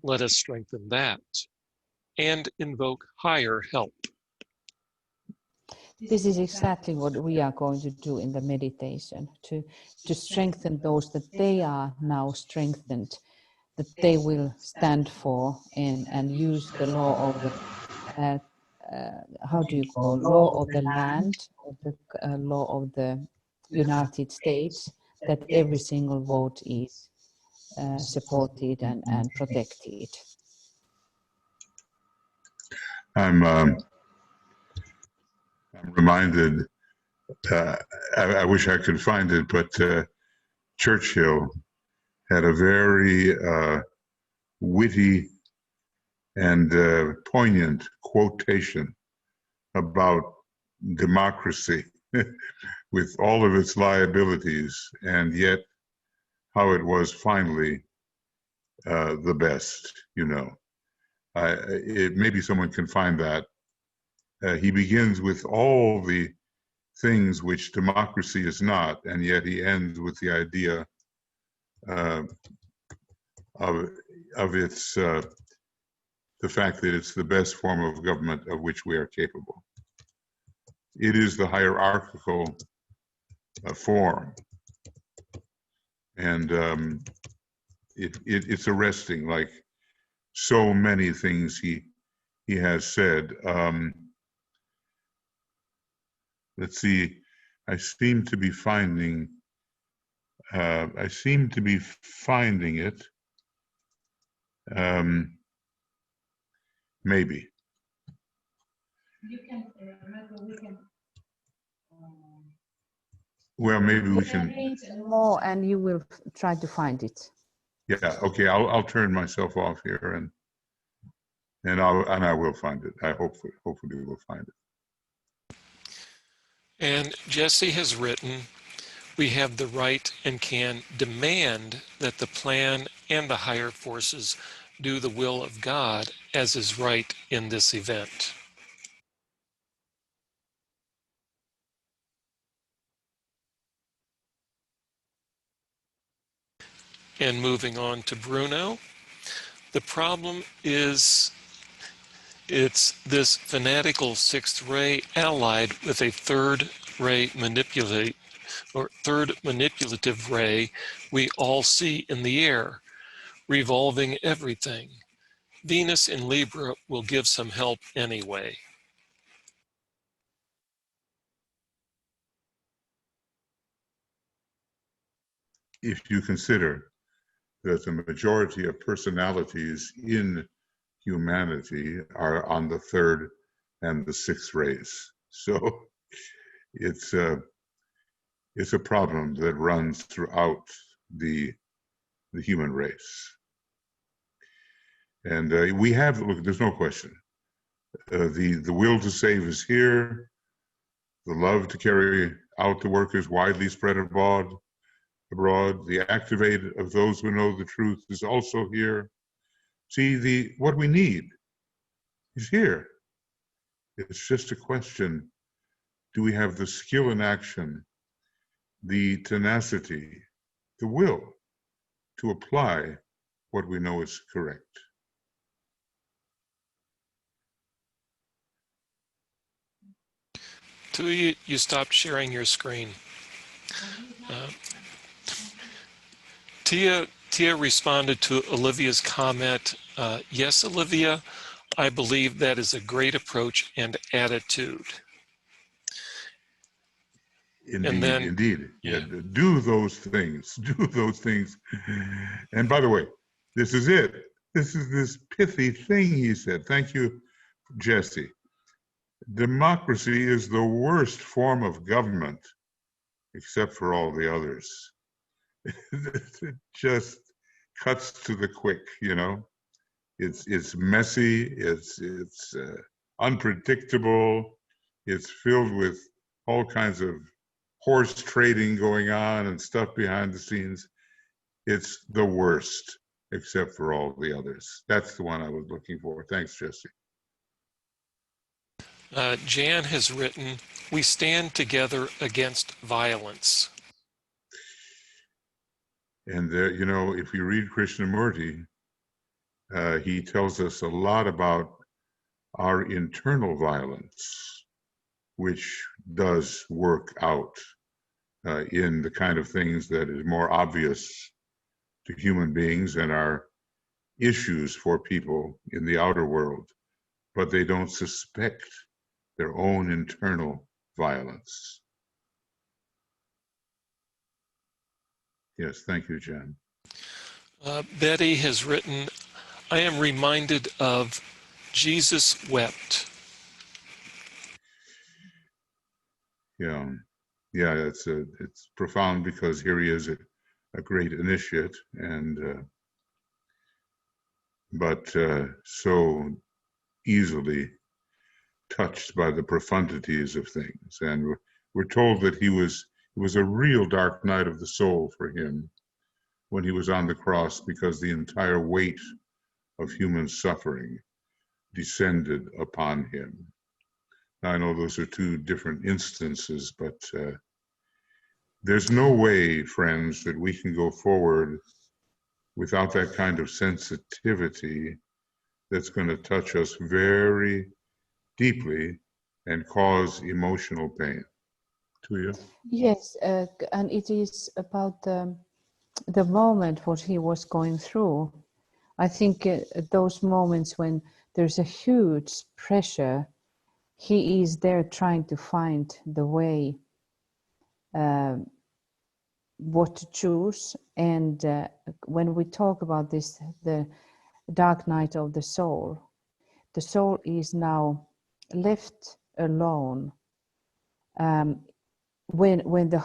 Let us strengthen that and invoke higher help. This is exactly what we are going to do in the meditation, to strengthen those that they are now strengthened, that they will stand for and use the law of the, how do you call, law of the land, or the law of the United States, that every single vote is supported and protected. I'm reminded, I wish I could find it, but Churchill had a very witty and poignant quotation about democracy with all of its liabilities, and yet how it was finally the best, you know. Maybe someone can find that. He begins with all the things which democracy is not, and yet he ends with the idea of its the fact that it's the best form of government of which we are capable. It is the hierarchical form, and it's arresting, like so many things he has said. Let's see, I seem to be finding it. Maybe. You can remember, we can. Well, maybe we can read more, and you will try to find it. Yeah. Okay. I'll turn myself off here, and I will find it. I hopefully will find it. And Jesse has written, we have the right and can demand that the plan and the higher forces do the will of God as is right in this event. And moving on to Bruno, the problem is it's this fanatical sixth ray allied with a third manipulative ray we all see in the air, revolving everything. Venus in Libra will give some help anyway. If you consider that the majority of personalities in humanity are on the third and the sixth rays, so it's a problem that runs throughout the human race. And we have, look, there's no question. The will to save is here. The love to carry out the work is widely spread abroad. The activate of those who know the truth is also here. See, what we need is here. It's just a question, do we have the skill in action, the tenacity, the will to apply what we know is correct? Tui, you stopped sharing your screen. Tia responded to Olivia's comment, yes, Olivia, I believe that is a great approach and attitude. Indeed. Yeah. Do those things. And by the way, this is it. This is this pithy thing he said. Thank you, Jesse. democracy is the worst form of government, except for all the others. It just cuts to the quick, you know. It's messy. It's unpredictable. It's filled with all kinds of horse trading going on and stuff behind the scenes. It's the worst, except for all the others. That's the one I was looking for. Thanks, Jesse. Jan has written, "We stand together against violence." And you know, if you read Krishnamurti, he tells us a lot about our internal violence, which does work out in the kind of things that is more obvious to human beings and are issues for people in the outer world, but they don't suspect their own internal violence. Yes, thank you, Jen. Betty has written, "I am reminded of Jesus wept." Yeah, it's profound because here he is, a great initiate, and but so easily touched by the profundities of things. And we're told that it was a real dark night of the soul for him when he was on the cross, because the entire weight of human suffering descended upon him. Now, I know those are two different instances, but there's no way, friends, that we can go forward without that kind of sensitivity that's going to touch us very deeply and cause emotional pain. Tuya? Yes, and it is about the moment what he was going through. I think those moments when there's a huge pressure, he is there trying to find the way what to choose. And when we talk about this, the dark night of the soul is now left alone when the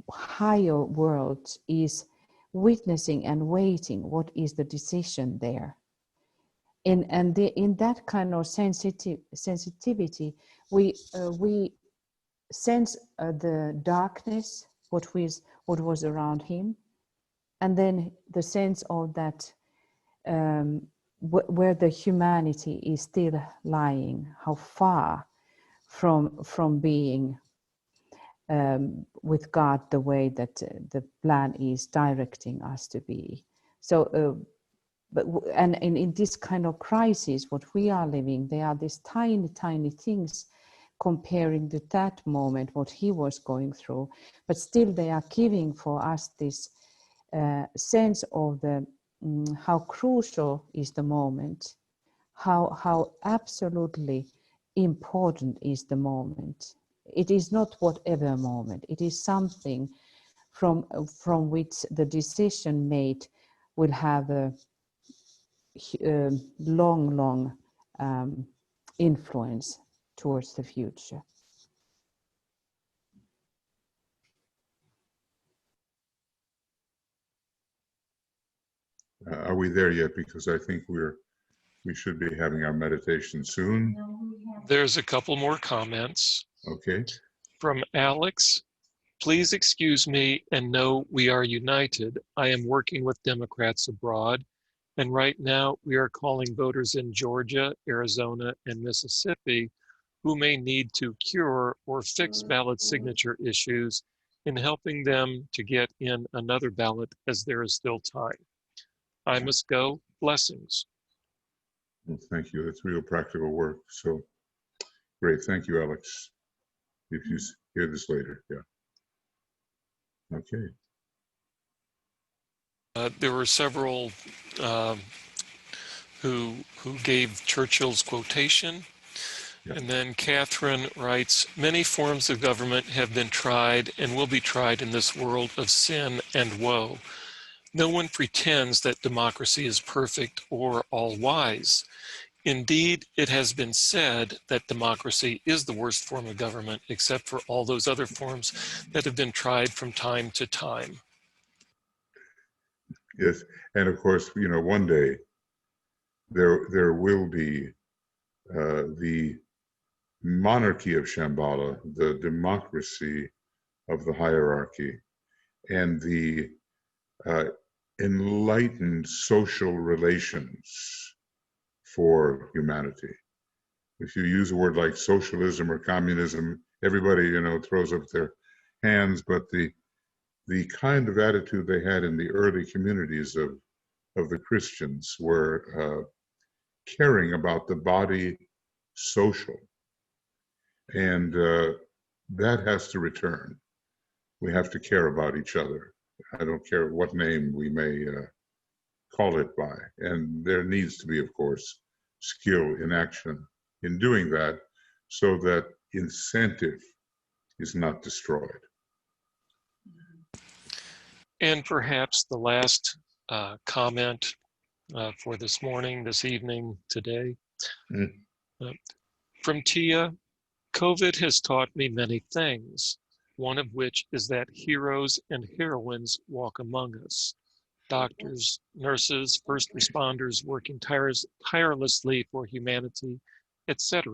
higher world is witnessing and waiting what is the decision there. In that kind of sensitivity, we sense the darkness, what was around him, and then the sense of that where the humanity is still lying, how far from being with God the way that the plan is directing us to be. So, and in this kind of crisis, what we are living, they are these tiny things comparing to that moment, what he was going through, but still they are giving for us this sense of the how crucial is the moment, how absolutely important is the moment. It is not whatever moment, it is something from which the decision made will have a long influence towards the future. Are we there yet? Because I think we should be having our meditation soon. There's a couple more comments. Okay. From Alex, "Please excuse me and know we are united. I am working with Democrats abroad, and right now we are calling voters in Georgia, Arizona, and Mississippi who may need to cure or fix ballot signature issues in helping them to get in another ballot as there is still time. I must go. Blessings." Well, thank you. That's real practical work. So great. Thank you, Alex. If you hear this later, yeah. Okay. There were several who gave Churchill's quotation. Yeah. And then Catherine writes, "Many forms of government have been tried and will be tried in this world of sin and woe. No one pretends that democracy is perfect or all-wise. Indeed, it has been said that democracy is the worst form of government, except for all those other forms that have been tried from time to time. Yes, and of course, one day there will be the monarchy of Shambhala, the democracy of the hierarchy, and the enlightened social relations for humanity. If you use a word like socialism or communism, everybody, throws up their hands, but the kind of attitude they had in the early communities of the Christians were caring about the body social. And that has to return. We have to care about each other. I don't care what name we may call it by. And there needs to be, of course, skill in action in doing that so that incentive is not destroyed. And perhaps the last comment for this morning, this evening, today. From Tia, COVID has taught me many things, one of which is that heroes and heroines walk among us. Doctors, nurses, first responders working tirelessly for humanity, etc.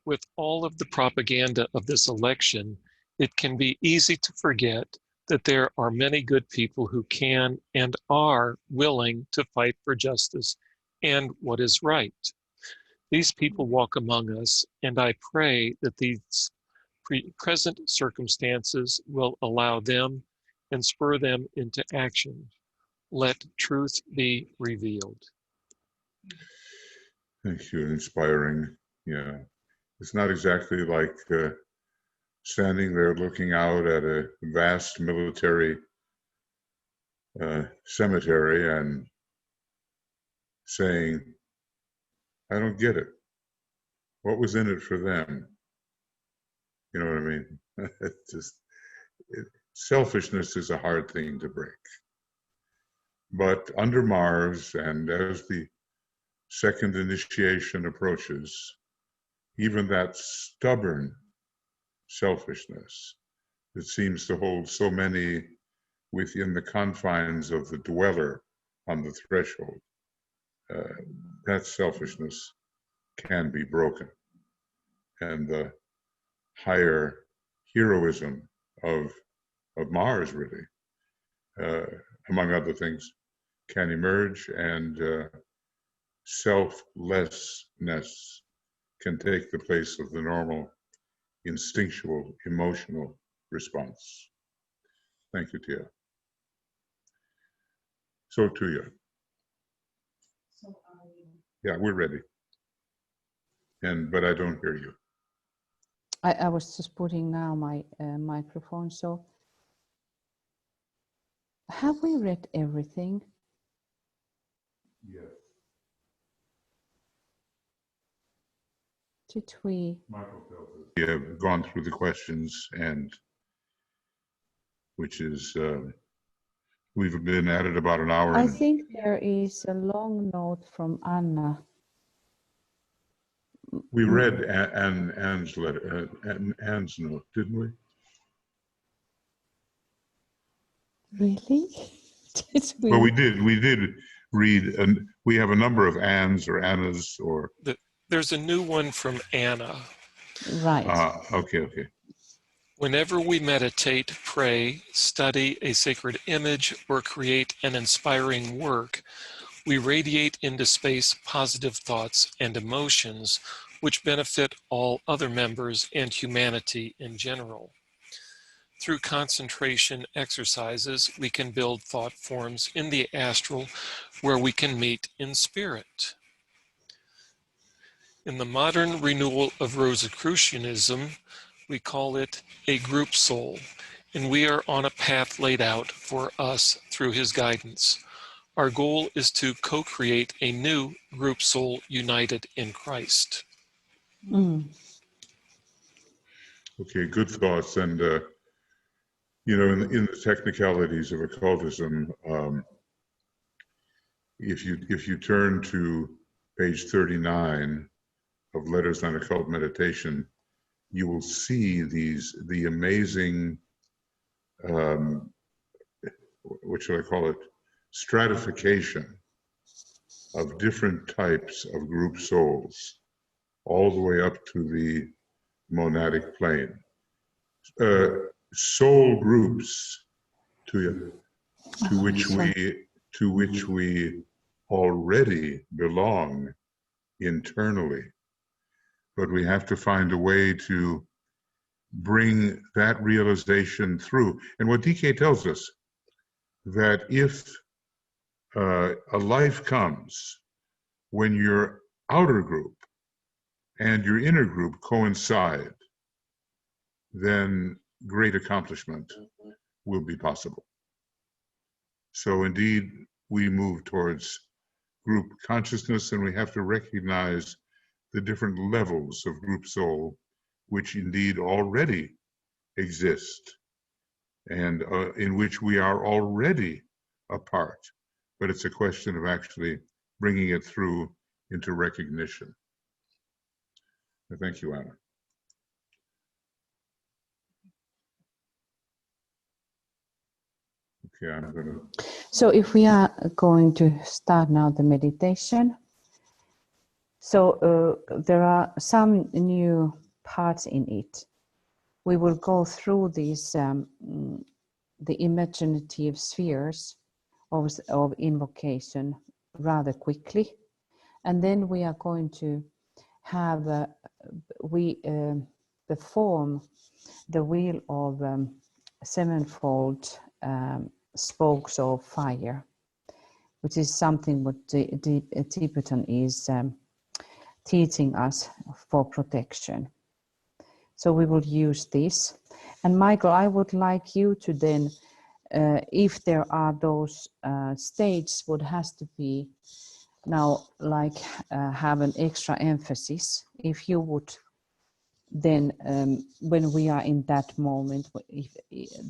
With all of the propaganda of this election, it can be easy to forget that there are many good people who can and are willing to fight for justice and what is right. These people walk among us, and I pray that these present circumstances will allow them and spur them into action. Let truth be revealed. Thank you. Inspiring. Yeah. It's not exactly like standing there looking out at a vast military cemetery and saying, I don't get it. What was in it for them? You know what I mean? Selfishness is a hard thing to break. But under Mars, and as the second initiation approaches, even that stubborn selfishness that seems to hold so many within the confines of the dweller on the threshold, that selfishness can be broken. And the higher heroism of Mars, really, among other things, can emerge, and selflessness can take the place of the normal instinctual emotional response. Thank you, Tia. So to you. Yeah, we're ready. But I don't hear you. I was just putting now my microphone. So have we read everything? Yes. Did we? Michael tells us. We have gone through the questions, and which is, we've been at it about an hour. I think there is a long note from Anna. We read Anne's letter, Anne's note, didn't we? Really? Did we? Well, we did read, and we have a number of Annes or Annas or. There's a new one from Anna. Right. Okay. Whenever we meditate, pray, study a sacred image, or create an inspiring work, we radiate into space positive thoughts and emotions, which benefit all other members and humanity in general. Through concentration exercises, we can build thought forms in the astral where we can meet in spirit. In the modern renewal of Rosicrucianism, we call it a group soul, and we are on a path laid out for us through his guidance. Our goal is to co-create a new group soul united in Christ. Okay, good thoughts. And, in the technicalities of occultism, if you turn to page 39 of Letters on Occult Meditation, you will see the amazing, what should I call it, stratification of different types of group souls, all the way up to the monadic plane. Soul groups to which we already belong internally, but we have to find a way to bring that realization through. And what DK tells us, that if a life comes when your outer group and your inner group coincide, then great accomplishment will be possible. So indeed, we move towards group consciousness, and we have to recognize the different levels of group soul, which indeed already exist, and in which we are already a part. But it's a question of actually bringing it through into recognition. Thank you, Anna. Okay, I'm going to... So if we are going to start now the meditation, so there are some new parts in it. We will go through these, the imaginative spheres of invocation rather quickly. And then we are going to have, perform the wheel of sevenfold spokes of fire, which is something what Tibetan is teaching us for protection. So we will use this. And Michael, I would like you to then, if there are those states what has to be now, like have an extra emphasis, if you would then, when we are in that moment,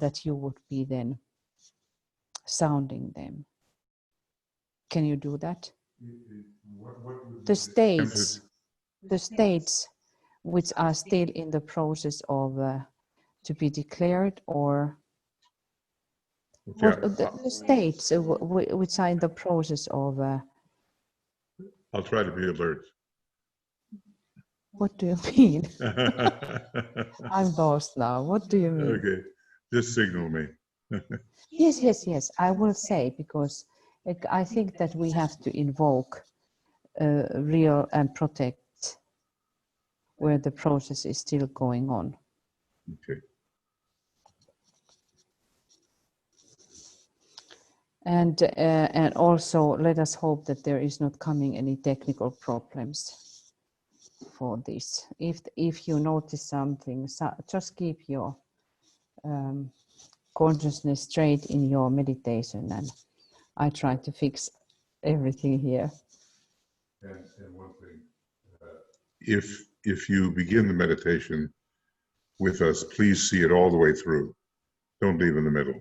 that you would be then sounding them. Can you do that? The states which are still in the process of to be declared, or what, the states which are in the process of I'll try to be alert. What do you mean? I'm lost now. What do you mean? Okay, just signal me. Yes, I will say, because I think that we have to invoke real and protect where the process is still going on. Okay. And also let us hope that there is not coming any technical problems for this. If you notice something, just keep your consciousness straight in your meditation, and I try to fix everything here. And one thing, if you begin the meditation with us, please see it all the way through. Don't leave in the middle.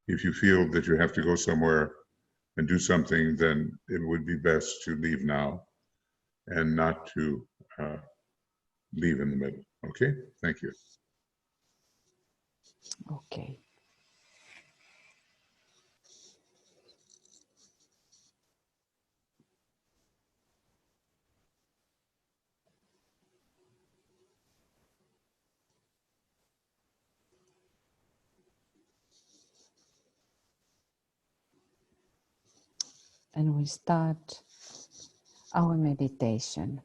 If you feel that you have to go somewhere and do something, then it would be best to leave now and not to leave in the middle. Okay? Thank you. Okay. And we start our meditation.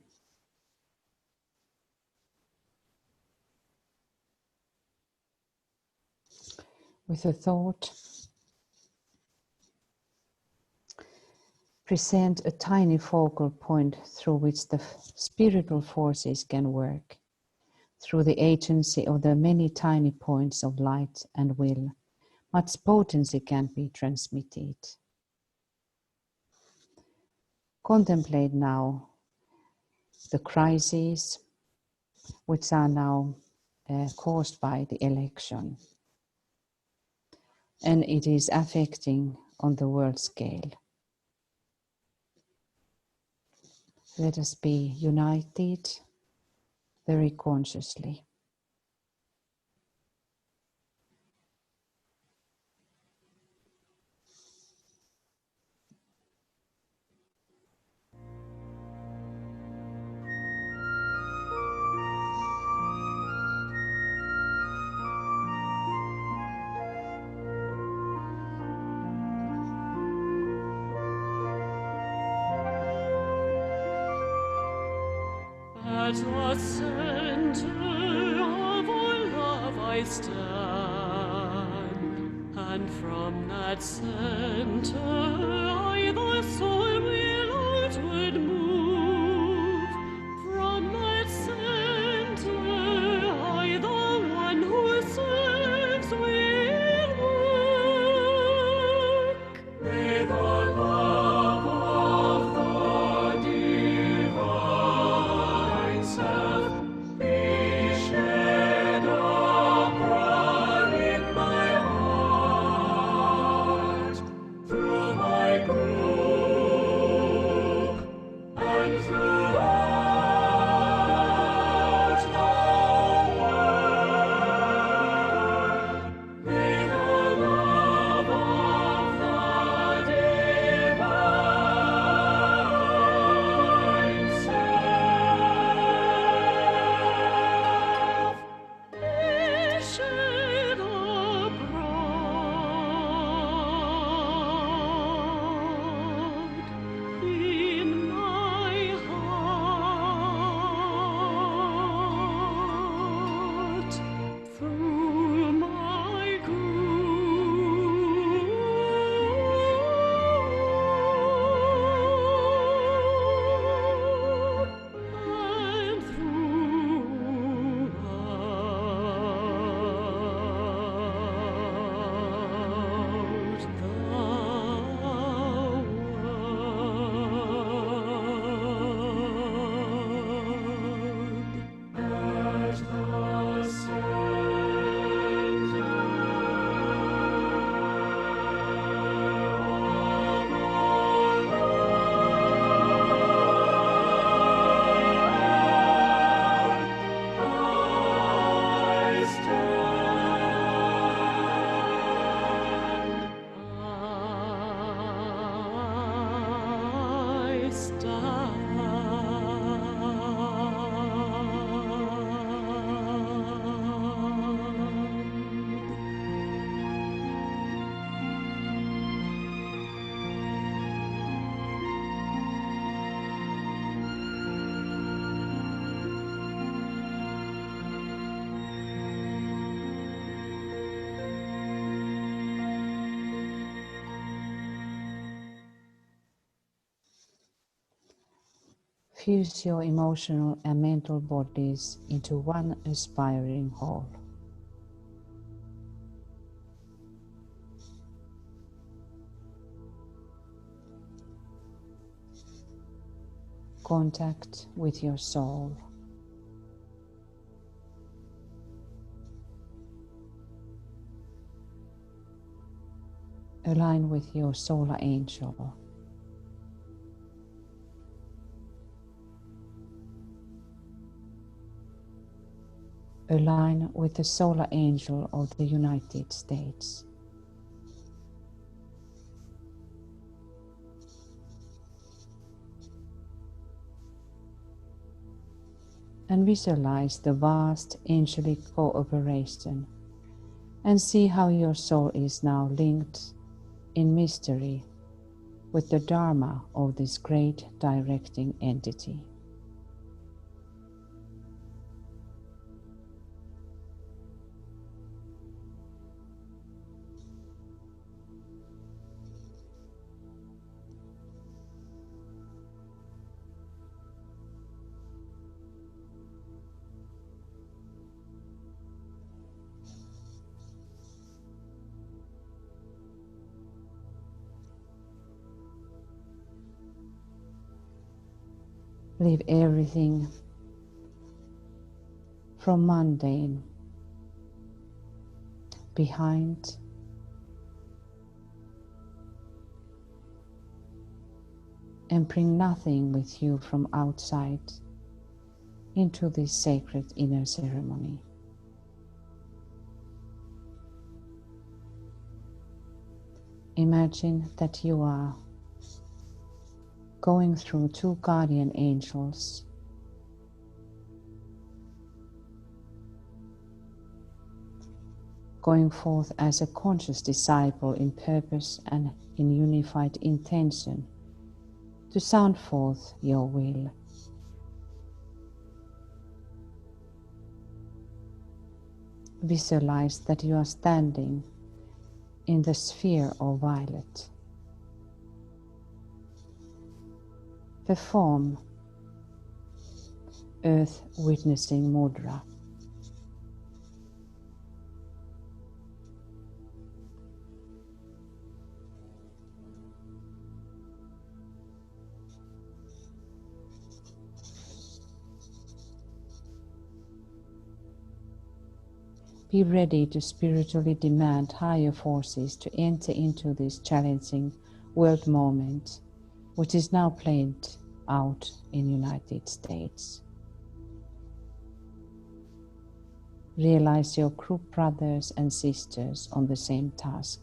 With a thought, present a tiny focal point through which the spiritual forces can work. Through the agency of the many tiny points of light and will, much potency can be transmitted. Contemplate now the crises which are now caused by the election, and it is affecting on the world scale. Let us be united very consciously. At the center of all love I stand, and from that center I, the soul, will outward move. From that center I, the one who serves, will work. May the love of the divine self be shed abroad in my heart, through my group and throughout the world. May the love of the divine self be shed abroad in my heart, through my group and throughout the world. At the I stand. Fuse your emotional and mental bodies into one aspiring whole. Contact with your soul. Align with your solar angel. Align with the solar angel of the United States. And visualize the vast angelic cooperation and see how your soul is now linked in mystery with the Dharma of this great directing entity. Leave everything from mundane behind and bring nothing with you from outside into this sacred inner ceremony. Imagine that you are going through 2 guardian angels going forth as a conscious disciple in purpose and in unified intention to sound forth your will. Visualize that you are standing in the sphere of violet. Perform Earth Witnessing Mudra. Be ready to spiritually demand higher forces to enter into this challenging world moment, which is now played out in the United States. Realize your group brothers and sisters on the same task.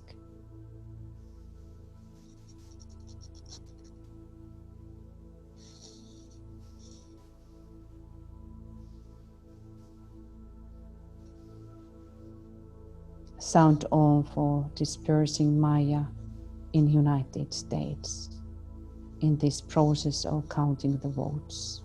Sound on for dispersing Maya in the United States in this process of counting the votes.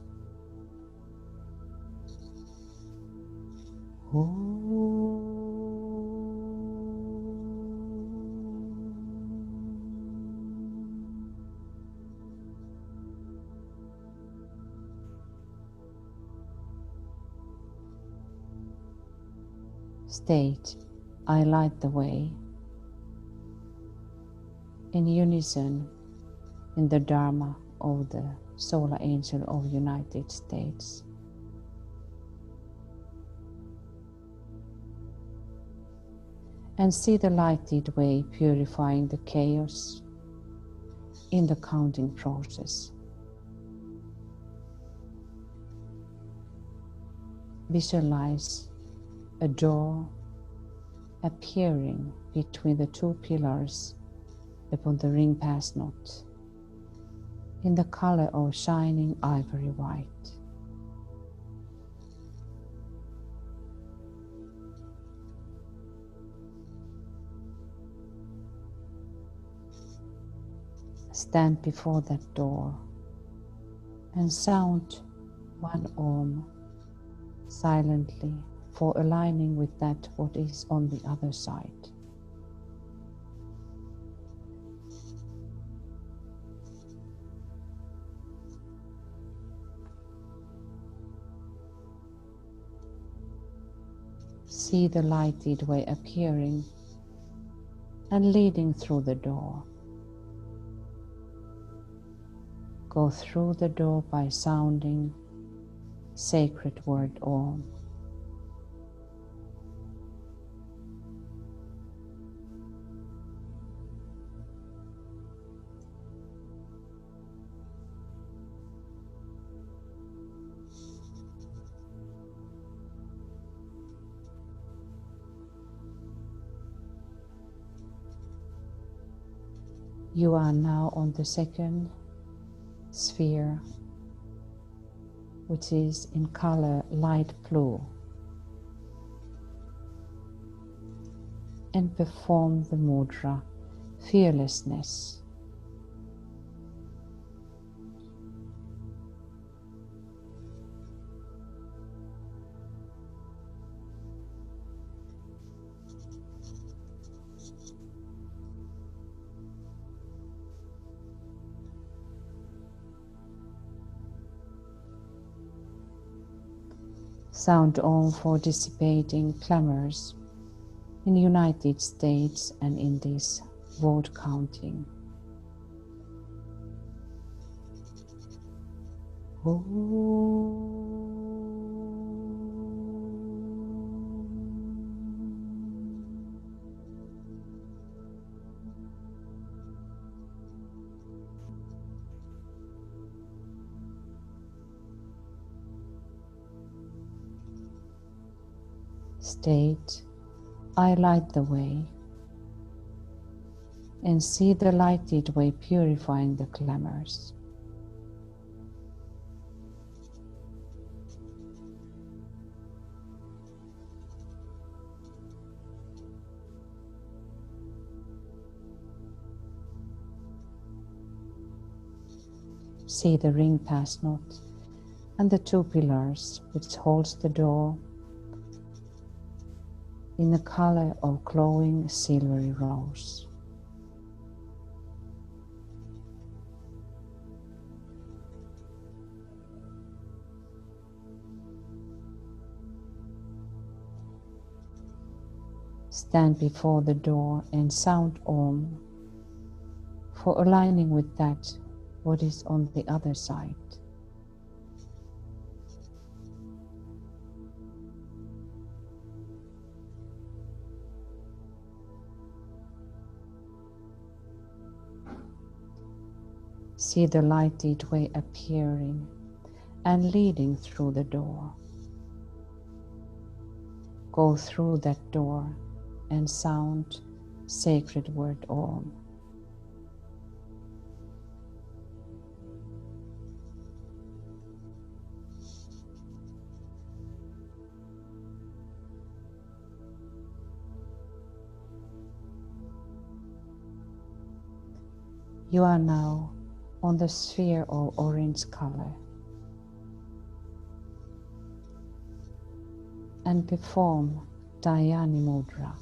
State, I light the way, in unison in the Dharma of the Solar Angel of the United States. And see the lighted way purifying the chaos in the counting process. Visualize a door appearing between the 2 pillars upon the ring pass knot in the color of shining ivory white. Stand before that door and sound 1 Om silently for aligning with that what is on the other side. See the lighted way appearing and leading through the door. Go through the door by sounding sacred word Om. You are now on the 2nd sphere, which is in color light blue, and perform the mudra fearlessness. Sound on for dissipating clamors in the United States and in this vote counting. state, I light the way, and see the lighted way purifying the clamors. See the ring pass not, and the two pillars which holds the door in the color of glowing silvery rose. Stand before the door and sound Om for aligning with that what is on the other side. See the lighted way appearing and leading through the door. Go through that door and sound sacred word Om. You are now on the sphere of orange color and perform Dhyani Mudra.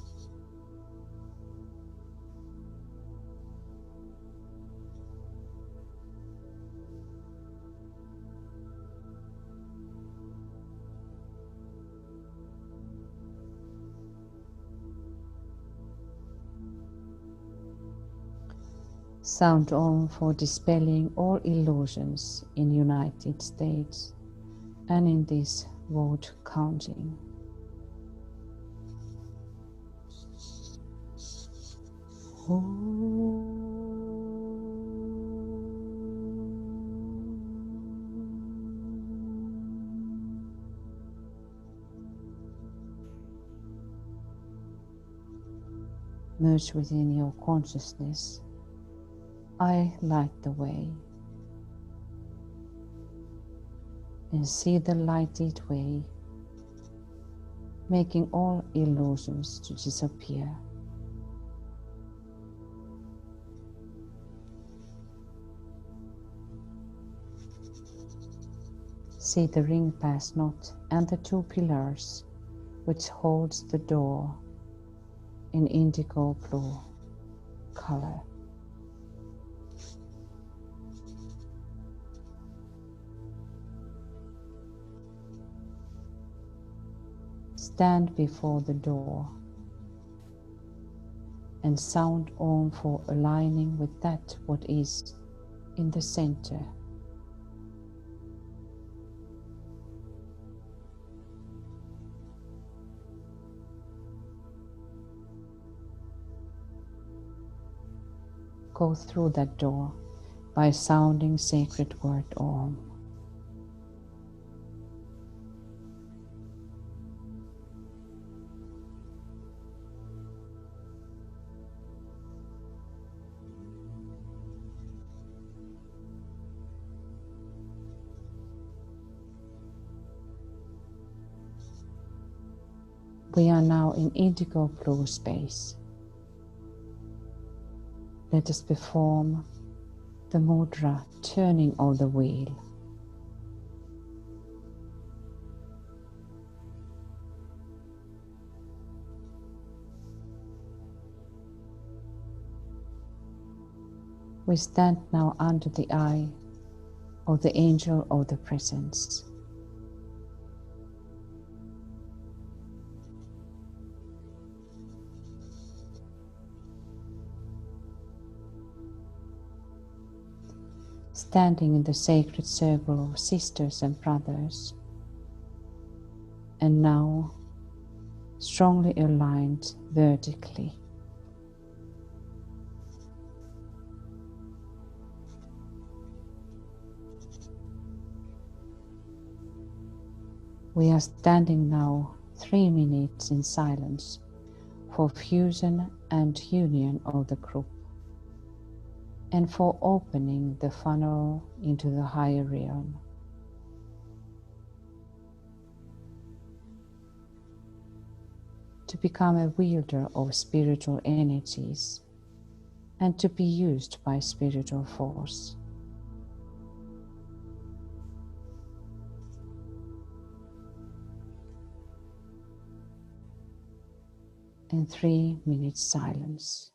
Sound Om for dispelling all illusions in United States and in this vote counting. Merge within your consciousness. I light the way, and see the lighted way, making all illusions to disappear. See the ring pass not and the two pillars which holds the door in indigo blue color. Stand before the door and sound Om for aligning with that what is in the center. Go through that door by sounding sacred word Om. We are now in indigo blue space. Let us perform the mudra turning of the wheel. We stand now under the eye of the angel of the presence. Standing in the sacred circle of sisters and brothers, and now strongly aligned vertically. We are standing now 3 minutes in silence for fusion and union of the group, and for opening the funnel into the higher realm. To become a wielder of spiritual energies and to be used by spiritual force. And 3 minutes silence.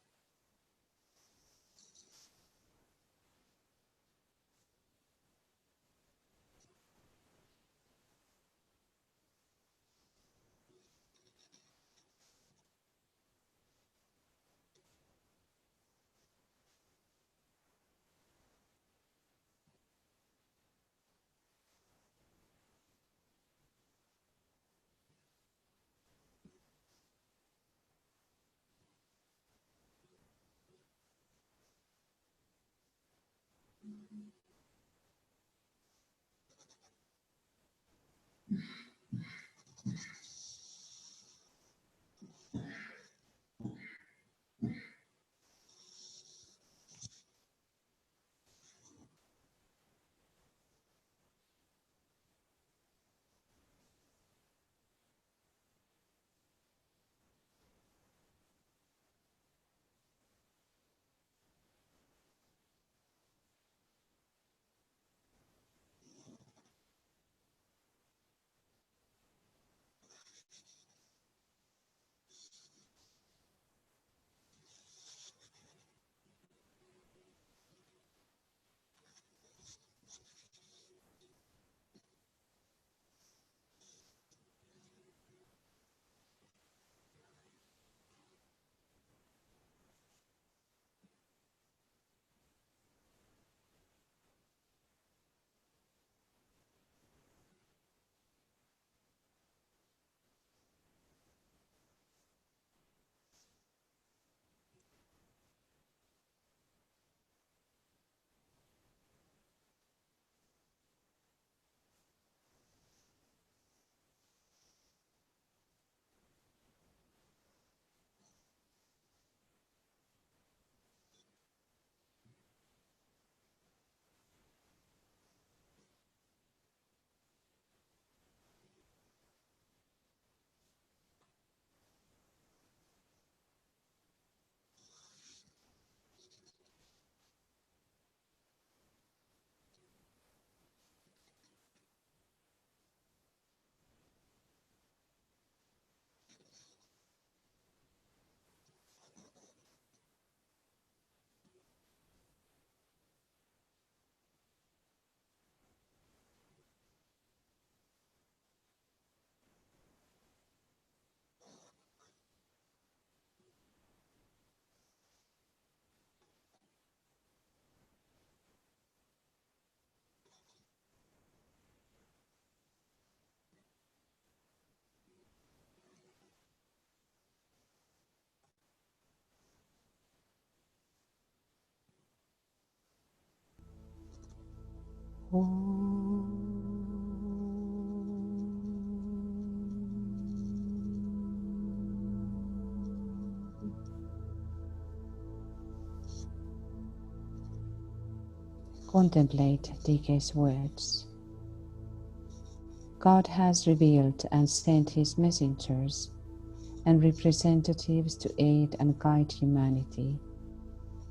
Contemplate DK's words. God has revealed and sent his messengers and representatives to aid and guide humanity.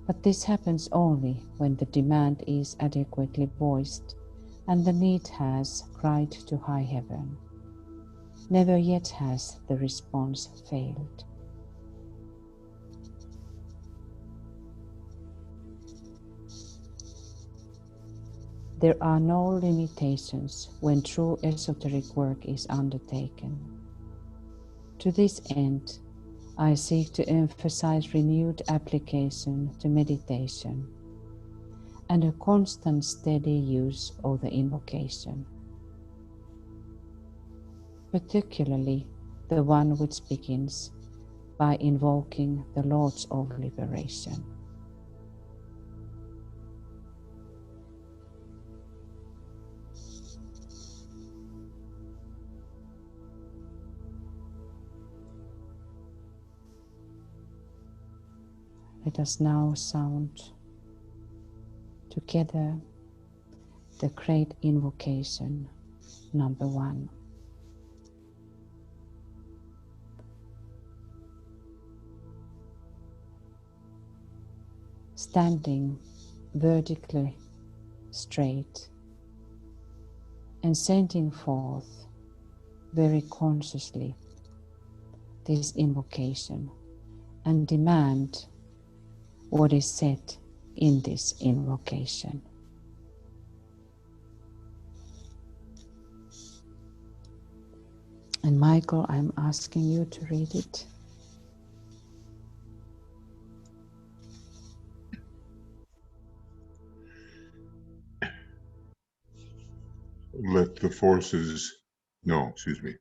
But this happens only when the demand is adequately voiced and the need has cried to high heaven. Never yet has the response failed. There are no limitations when true esoteric work is undertaken. To this end, I seek to emphasize renewed application to meditation and a constant steady use of the invocation, particularly the one which begins by invoking the Lords of Liberation. Let us now sound together the great invocation number 1. Standing vertically straight and sending forth very consciously this invocation, and demand what is said in this invocation. And Michael, I'm asking you to read it. Let the forces, no, excuse me,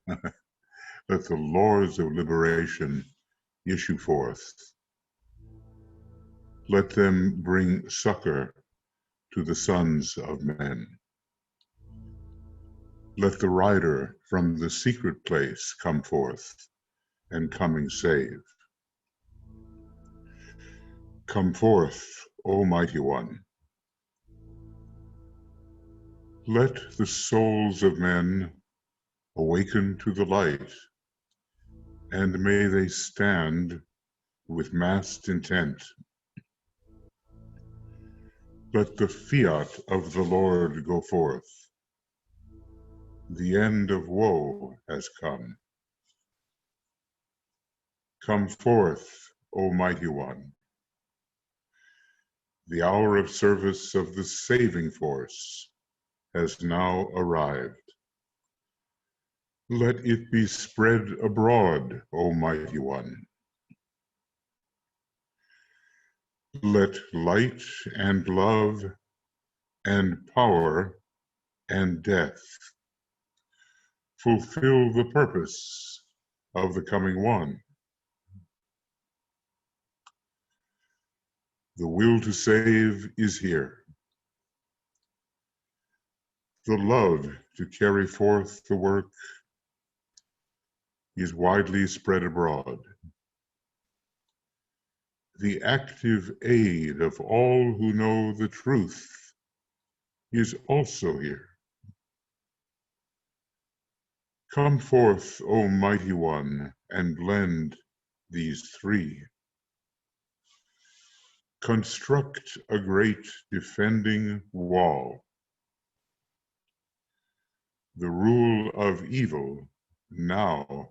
let the lords of liberation issue forth. Let them bring succor to the sons of men. Let the rider from the secret place come forth, and coming save. Come forth, O Mighty One. Let the souls of men awaken to the light, and may they stand with massed intent. Let the fiat of the Lord go forth. The end of woe has come. Come forth, O Mighty One. The hour of service of the saving force has now arrived. Let it be spread abroad, O Mighty One. Let light and love and power and death fulfill the purpose of the coming one. The will to save is here. The love to carry forth the work is widely spread abroad. The active aid of all who know the truth is also here. Come forth, O Mighty One, and blend these three. Construct a great defending wall. The rule of evil now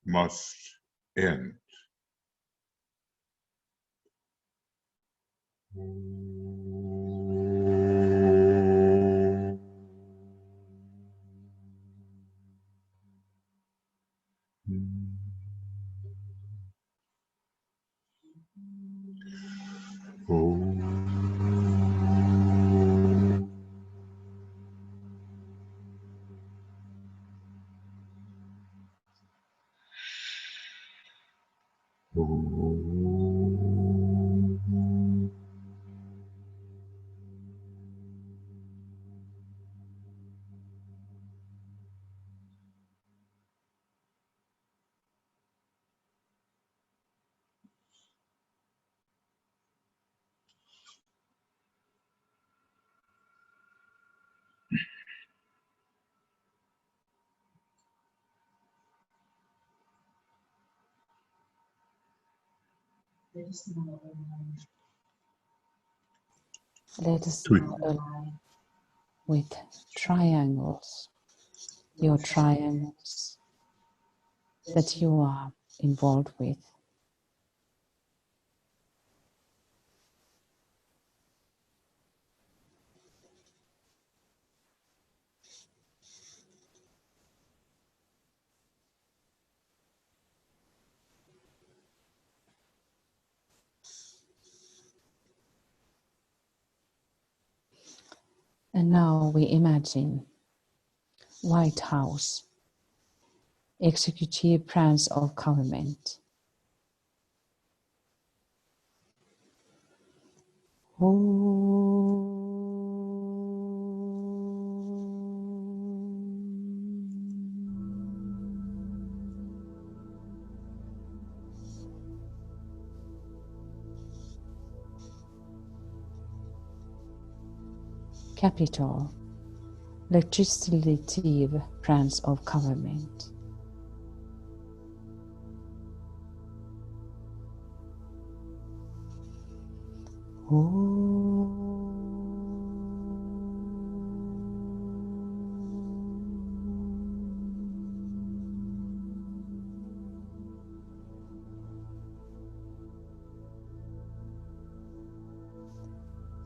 must end. Let us now align with triangles, your triangles that you are involved with. And now we imagine White House, executive branch of government. capital, legislative branch of government.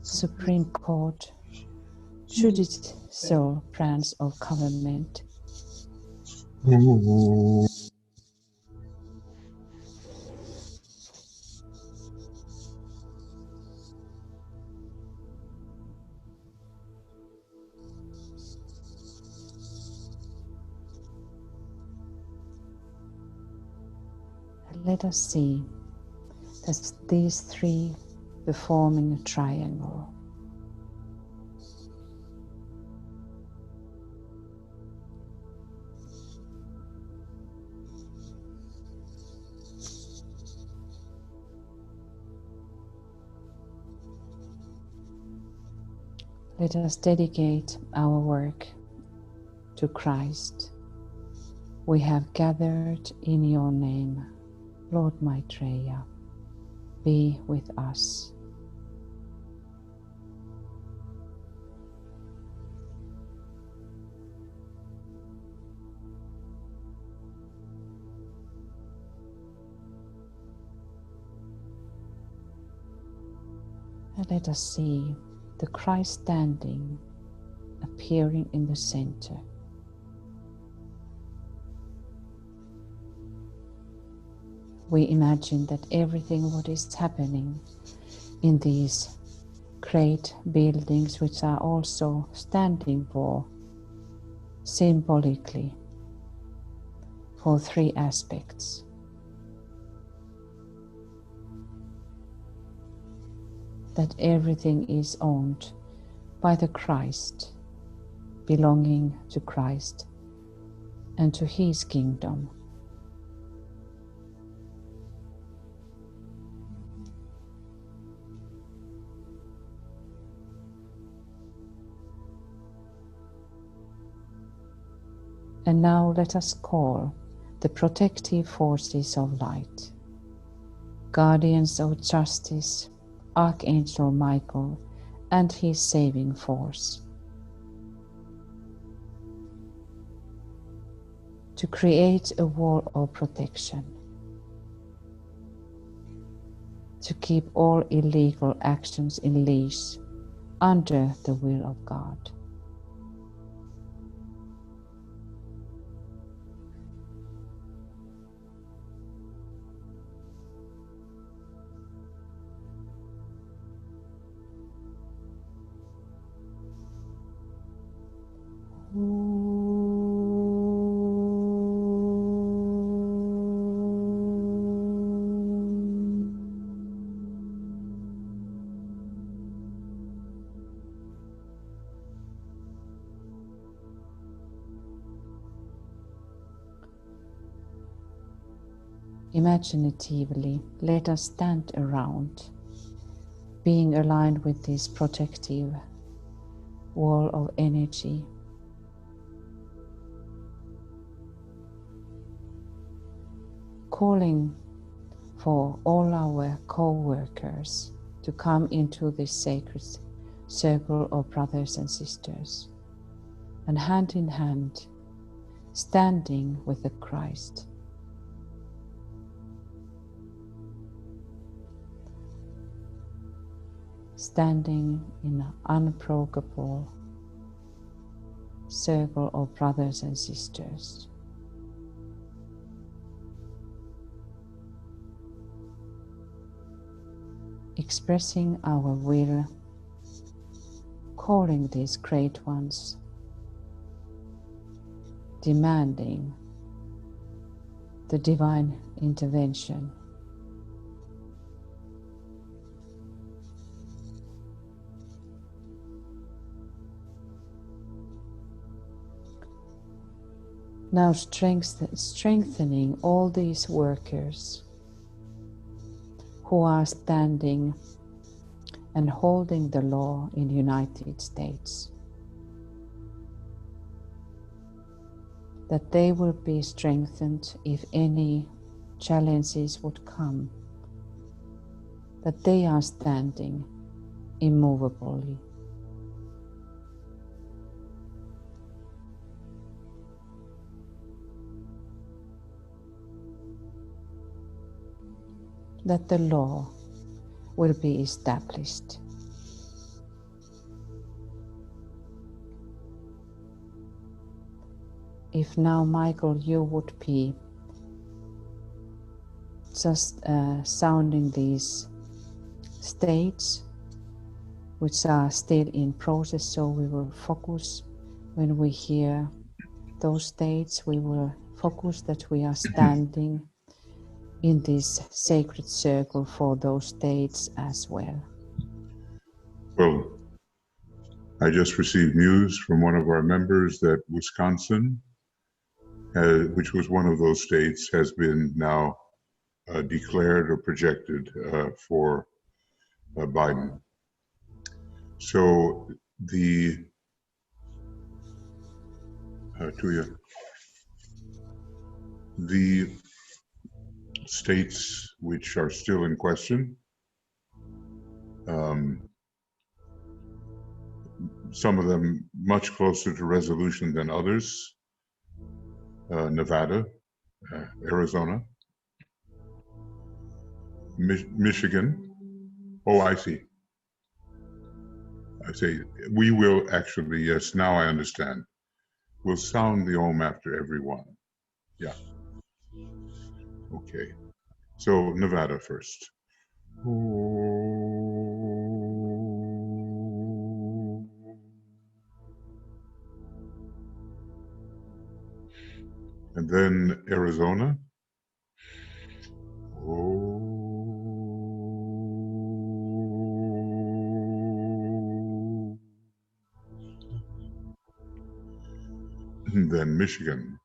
Supreme Court, judicial branch of government. Let us see that these three forming a triangle. Let us dedicate our work to Christ. We have gathered in your name, Lord Maitreya. Be with us. And let us see the Christ standing, appearing in the center. We imagine that everything what is happening in these great buildings, which are also standing for symbolically for three aspects. That everything is owned by the Christ, belonging to Christ and to his kingdom. And now let us call the protective forces of light, guardians of justice, Archangel Michael and his saving force, to create a wall of protection, to keep all illegal actions in leash under the will of God. Imaginatively, let us stand around, being aligned with this protective wall of energy. Calling for all our co-workers to come into this sacred circle of brothers and sisters, and hand in hand, standing with the Christ. Standing in an unbreakable circle of brothers and sisters. Expressing our will, calling these great ones, demanding the divine intervention. Now strengthening all these workers who are standing and holding the law in the United States. That they will be strengthened if any challenges would come, that they are standing immovably. That the law will be established. If now, Michael, you would be just sounding these states which are still in process, so we will focus when we hear those states, we will focus that we are standing in this sacred circle for those states as well. Well, I just received news from one of our members that Wisconsin, which was one of those states, has been now declared or projected for Biden. So the states which are still in question, some of them much closer to resolution than others, Nevada, Arizona, Michigan. Oh, I see. I say, we will actually, yes, now I understand. We'll sound the Om after every one. Yeah. Okay. So Nevada first. And then Arizona. And then Michigan.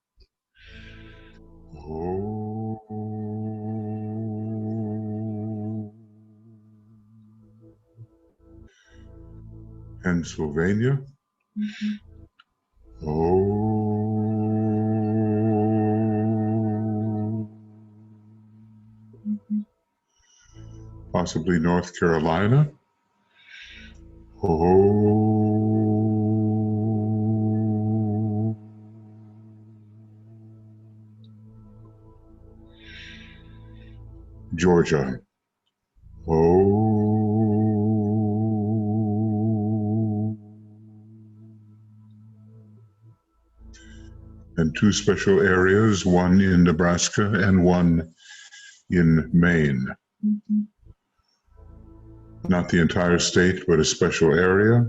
Pennsylvania. Possibly North Carolina. Georgia. And two special areas, one in Nebraska and one in Maine. Not the entire state, but a special area.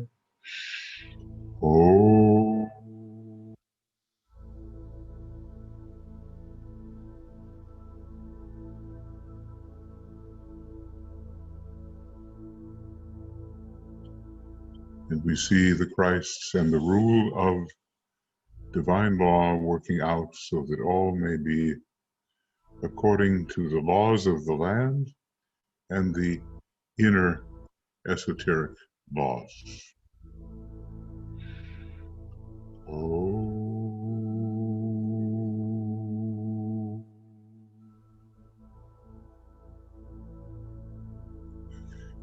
And we see the Christ and the rule of divine law working out so that all may be according to the laws of the land and the inner esoteric laws.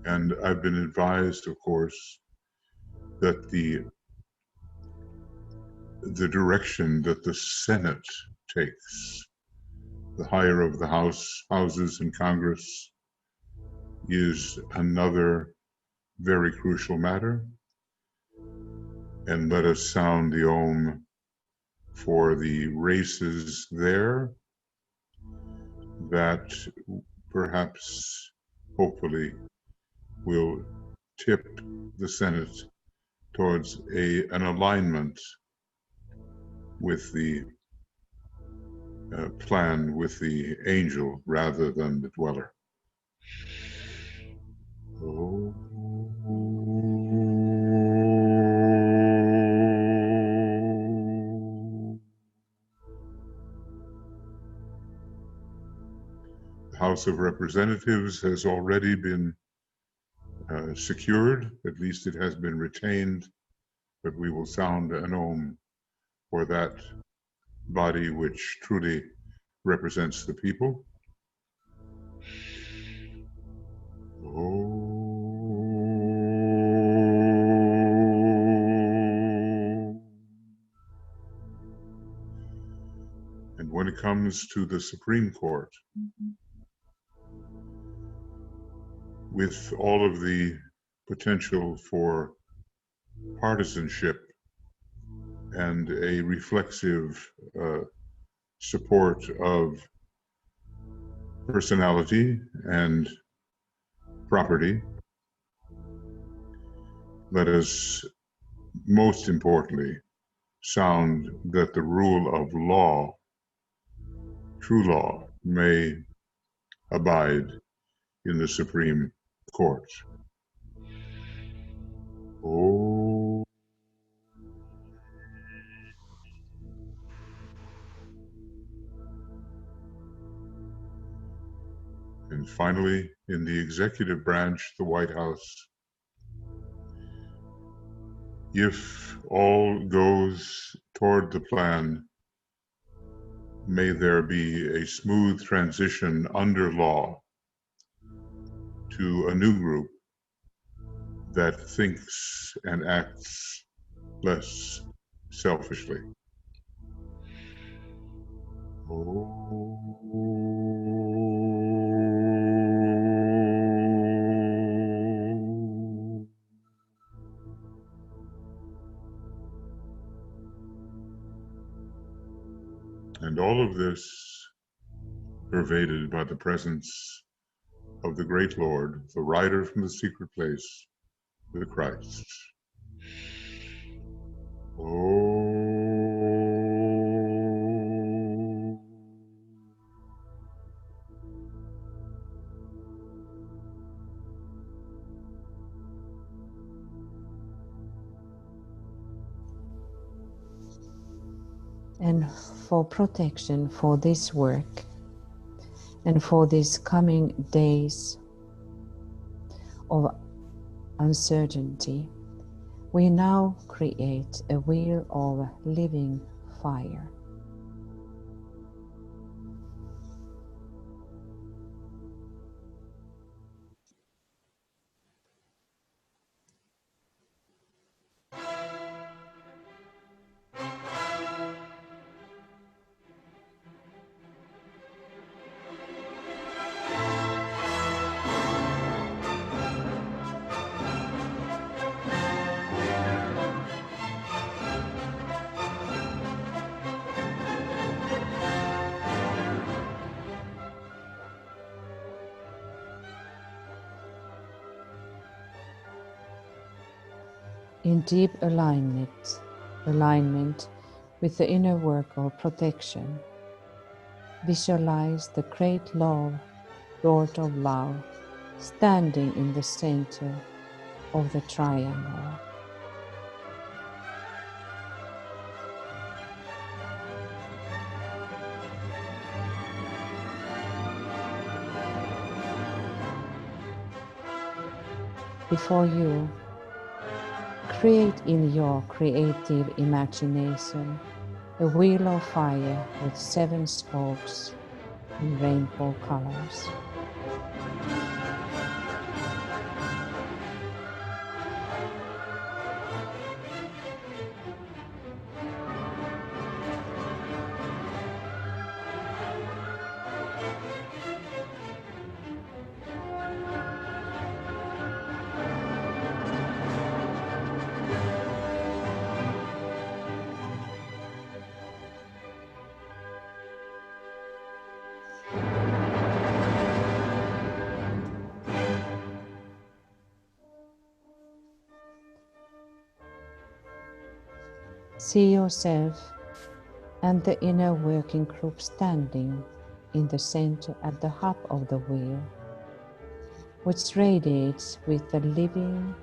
And I've been advised, of course, that the direction that the Senate takes, the higher of the houses in Congress, is another very crucial matter. And let us sound the Om for the races there that perhaps, hopefully, will tip the Senate towards an alignment with the plan with the angel rather than the dweller. The House of Representatives has already been secured, at least it has been retained, but we will sound an Om for that body which truly represents the people. And when it comes to the Supreme Court, with all of the potential for partisanship and a reflexive support of personality and property, let us most importantly sound that the rule of law, true law, may abide in the Supreme Court. Oh. And finally, in the executive branch, the White House, if all goes toward the plan, may there be a smooth transition under law to a new group that thinks and acts less selfishly. And all of this pervaded by the presence of the great Lord, the rider from the secret place, the Christ. And for protection for this work and for these coming days of uncertainty, we now create a wheel of living fire. In deep alignment with the inner work of protection, visualize the great love, Lord of Love, standing in the center of the triangle. Before you, create in your creative imagination a wheel of fire with 7 spokes in rainbow colors. See yourself and the inner working group standing in the center at the hub of the wheel, which radiates with the living,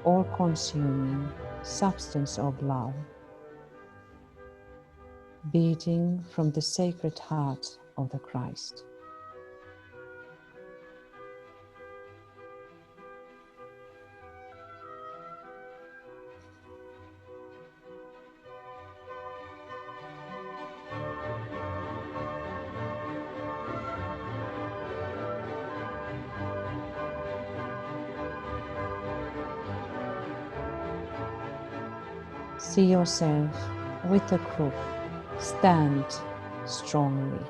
all-consuming substance of love, beating from the sacred heart of the Christ. See yourself with a group stand strongly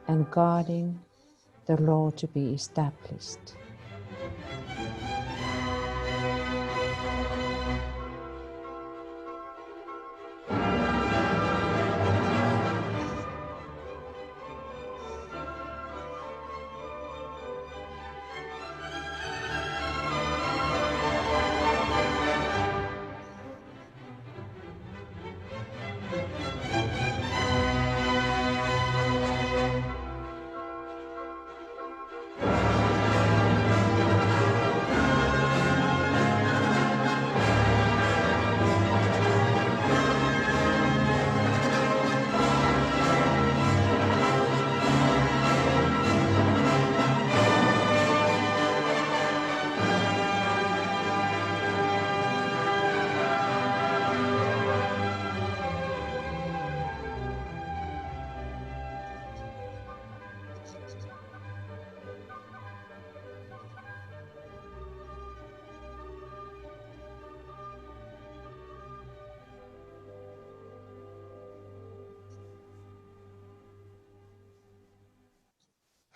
and guarding the law to be established.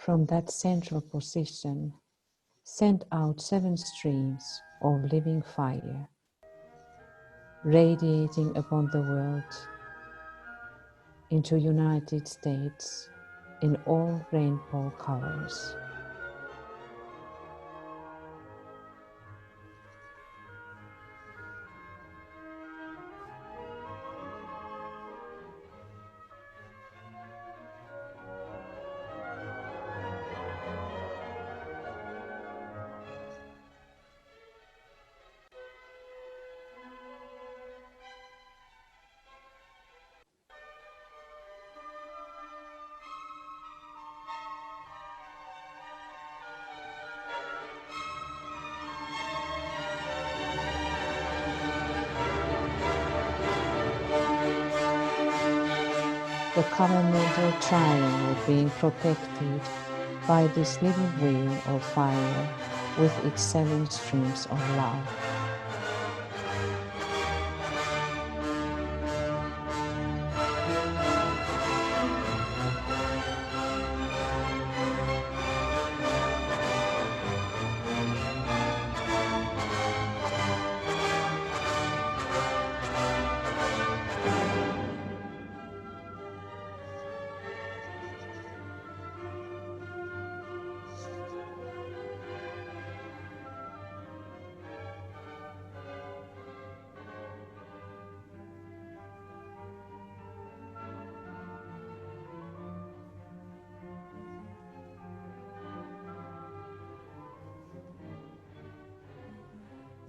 From that central position, send out 7 streams of living fire, radiating upon the world into United States in all rainbow colors. The covenantal triangle being protected by this living wheel of fire with its 7 streams of love.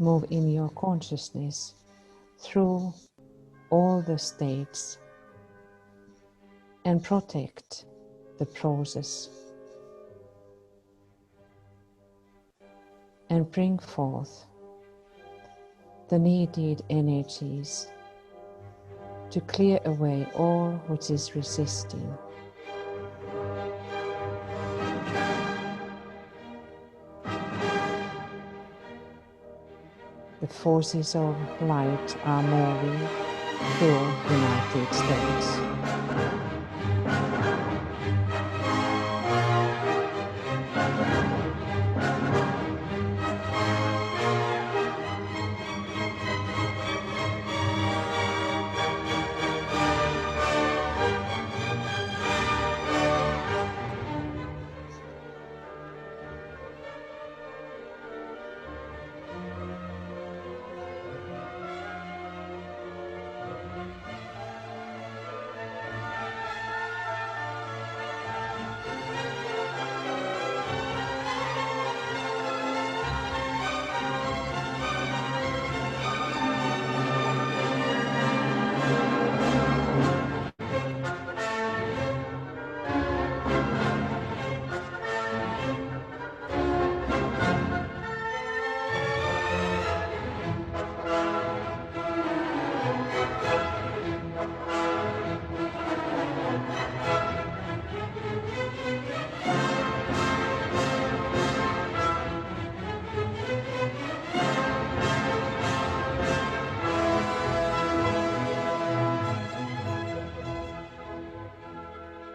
Move in your consciousness through all the states and protect the process and bring forth the needed energies to clear away all which is resisting. The forces of light are moving through the United States.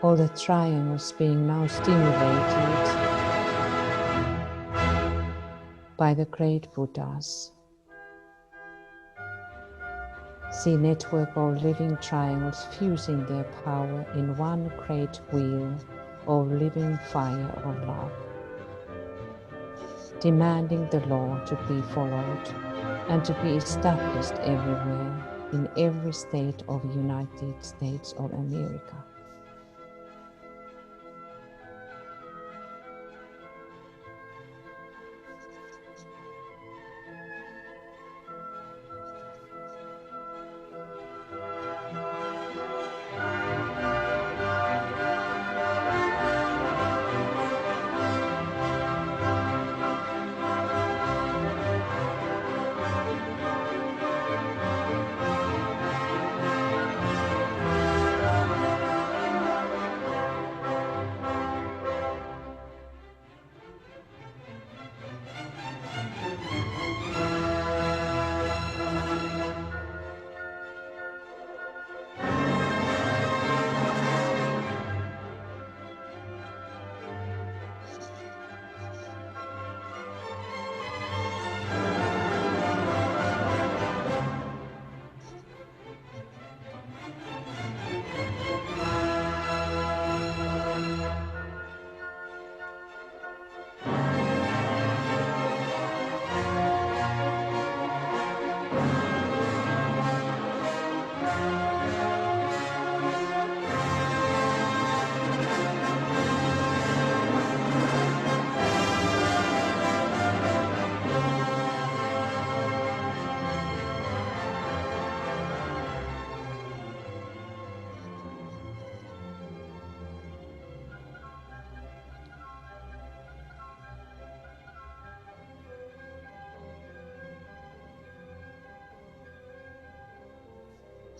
all the triangles being now stimulated by the great Buddhas. See network of living triangles fusing their power in one great wheel of living fire of love, demanding the law to be followed and to be established everywhere in every state of the United States of America.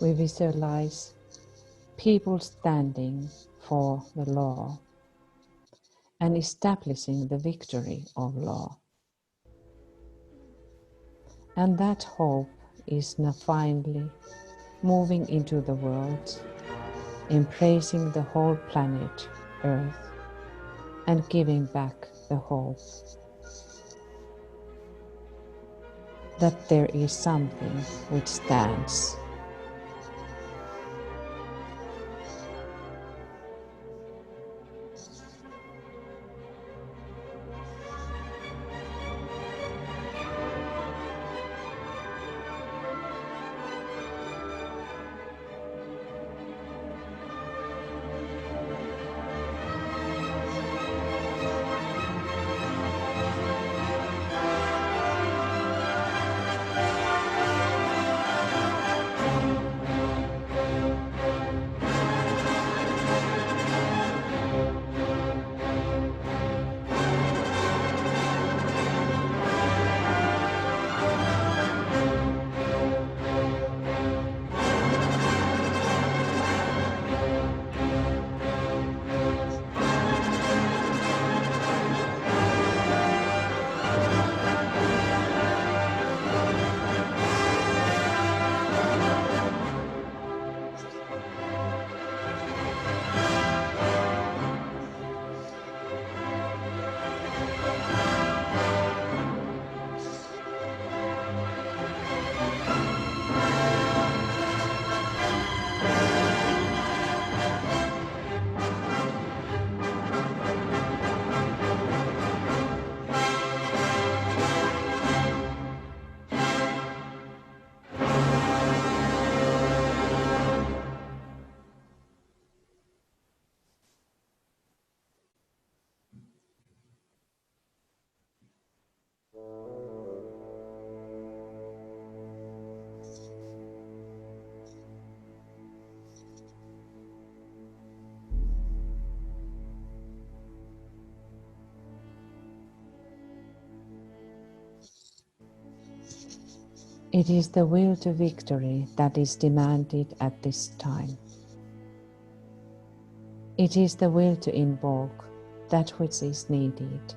We visualize people standing for the law and establishing the victory of law. And that hope is now finally moving into the world, embracing the whole planet Earth and giving back the hope that there is something which stands. It is the will to victory that is demanded at this time. It is the will to invoke that which is needed.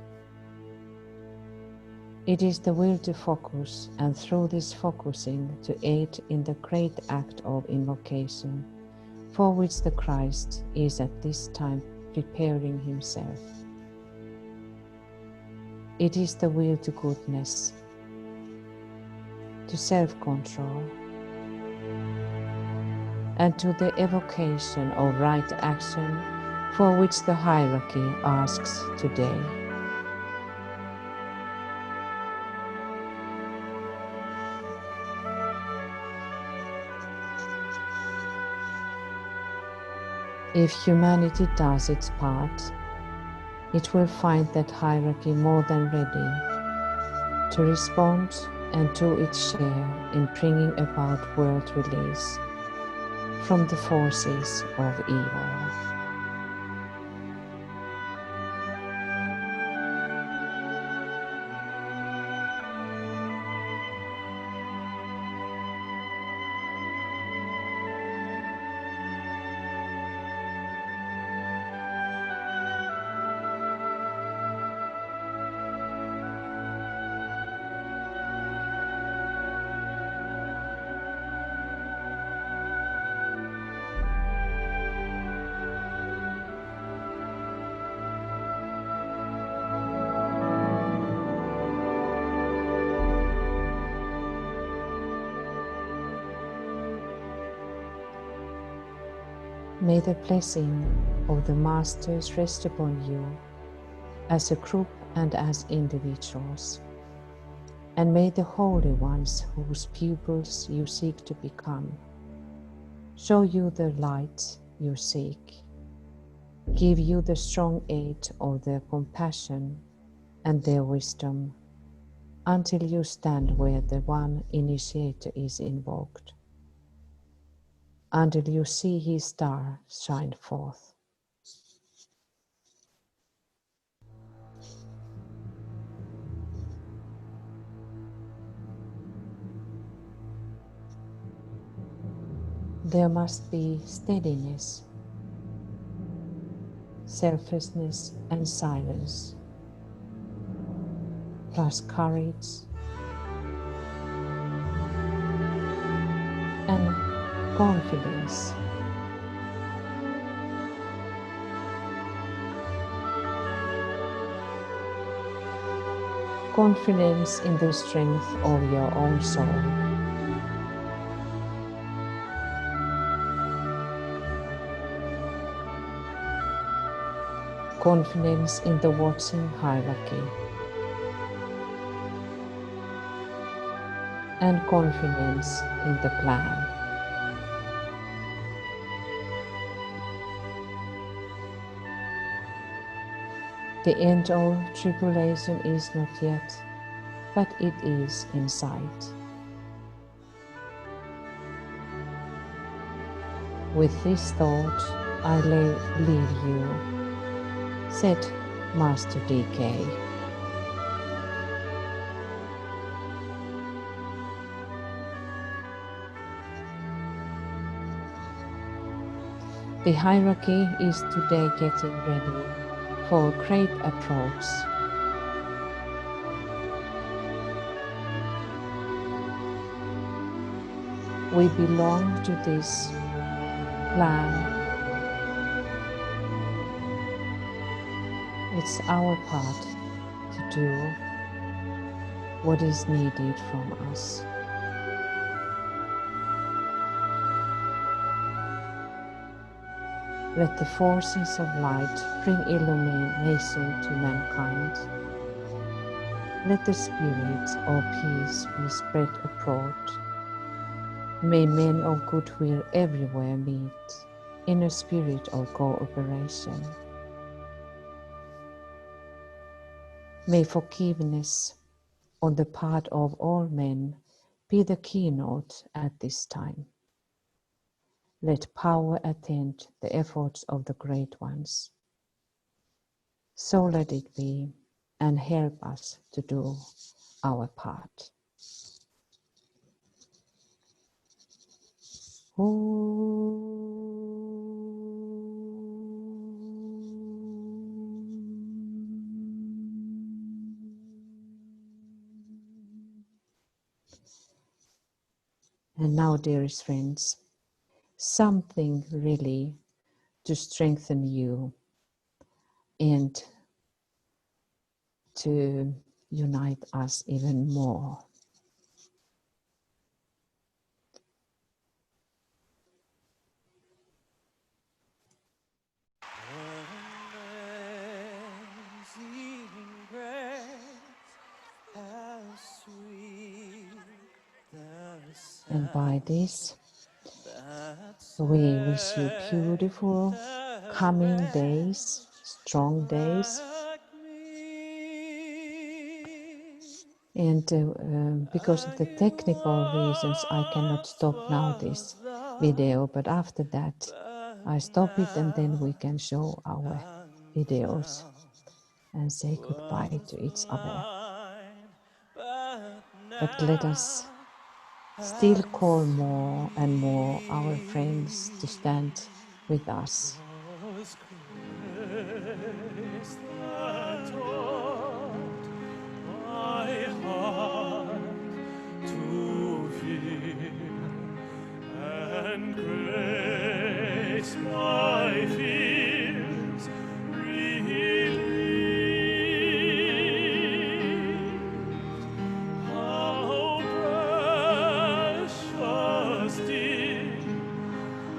It is the will to focus, and through this focusing to aid in the great act of invocation for which the Christ is at this time preparing himself. It is the will to goodness, to self-control, and to the evocation of right action for which the hierarchy asks today. If humanity does its part, it will find that hierarchy more than ready to respond and do its share in bringing about world release from the forces of evil. May the blessing of the Masters rest upon you as a group and as individuals. And may the holy ones whose pupils you seek to become show you the light you seek, give you the strong aid of their compassion and their wisdom until you stand where the one initiator is invoked, until you see his star shine forth. There must be steadiness, selflessness and silence, plus courage and confidence. Confidence in the strength of your own soul. Confidence in the watching hierarchy. And confidence in the plan. The end of tribulation is not yet, but it is in sight. With this thought, I leave you, said Master DK. The hierarchy is today getting ready for a great approach. We belong to this plan. It's our part to do what is needed from us. Let the forces of light bring illumination to mankind. Let the spirit of peace be spread abroad. May men of goodwill everywhere meet in a spirit of cooperation. May forgiveness on the part of all men be the keynote at this time. Let power attend the efforts of the great ones. So let it be, and help us to do our part. And now, dearest friends, something really to strengthen you and to unite us even more. Amazing grace, how sweet the And by sound this, that we wish you beautiful saved a coming wretch days, strong days. like me. And because of the technical reasons, I cannot stop now this video, but after that, I stop it and then we can show our videos and say goodbye to each other. But let us still call more and more our friends to stand with us. Was grace that taught my heart to fear, and grace my fears relieved. How precious did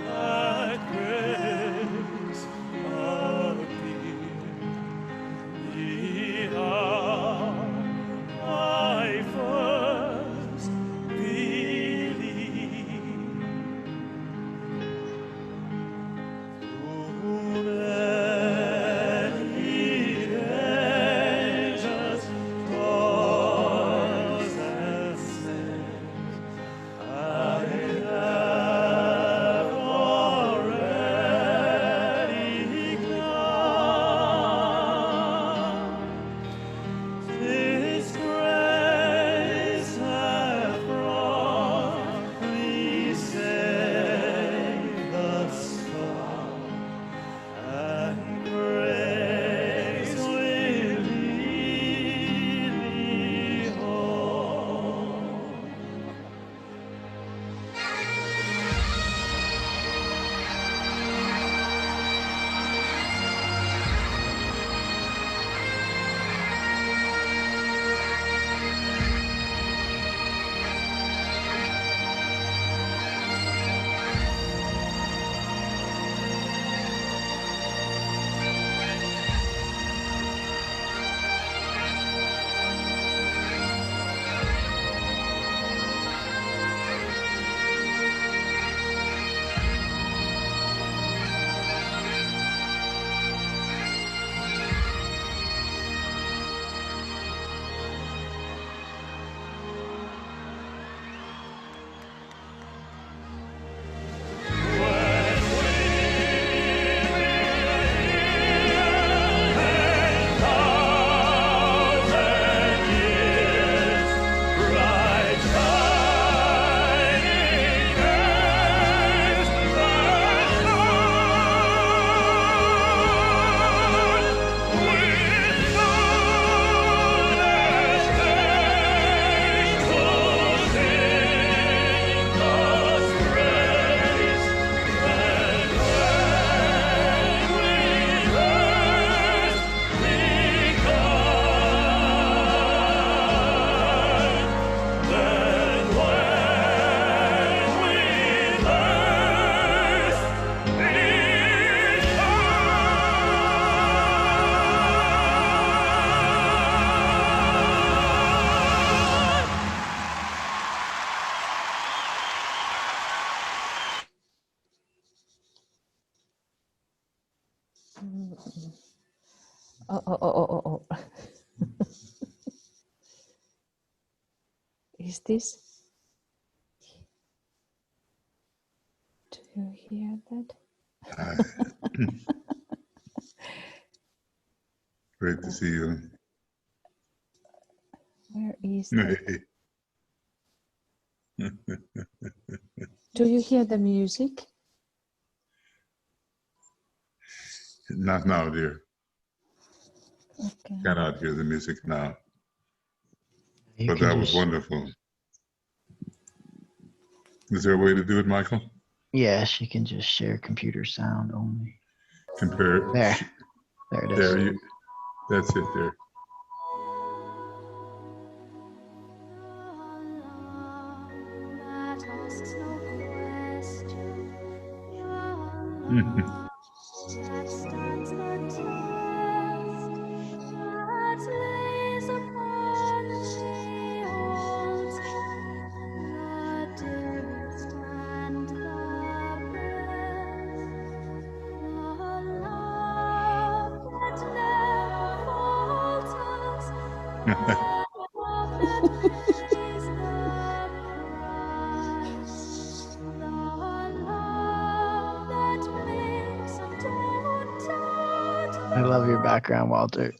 that grace appear, the hour I first believed. Through many dangers, toils, and snares, I have already climbed. This grace hath brought me safe thus far, and grace will lead me home. Oh. Is this? Do you hear that? Great to see you. Where is that? Do you hear the music? Not now, dear. Okay. Cannot hear the music now. You But can that was just- wonderful. Is there a way to do it, Michael? Yeah, she can just share computer sound only. Compare. There. There it is. There you. That's it. There. I love your background, Walter.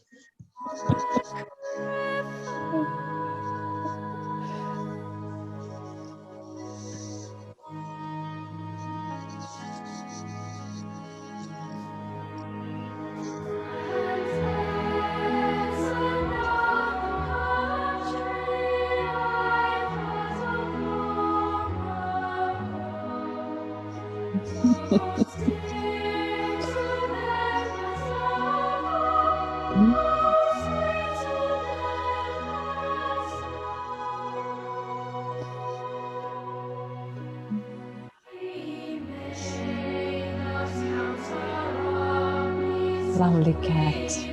Lovely cat.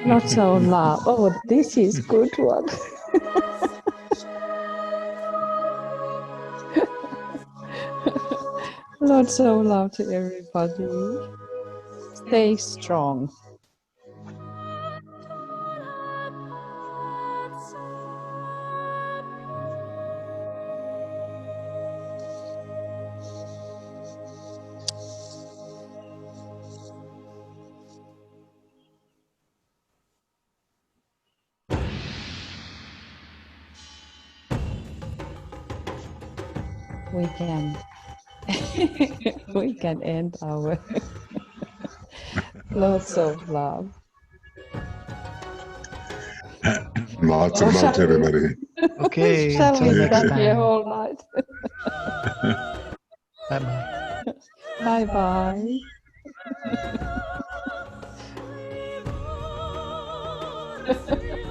Lots of love. Oh, this is good one. Lots of love to everybody. Stay strong. We can we can end our lots of love. Lots of love to everybody. Okay, Shall until we next stay here time. all night? Bye-bye. Bye bye.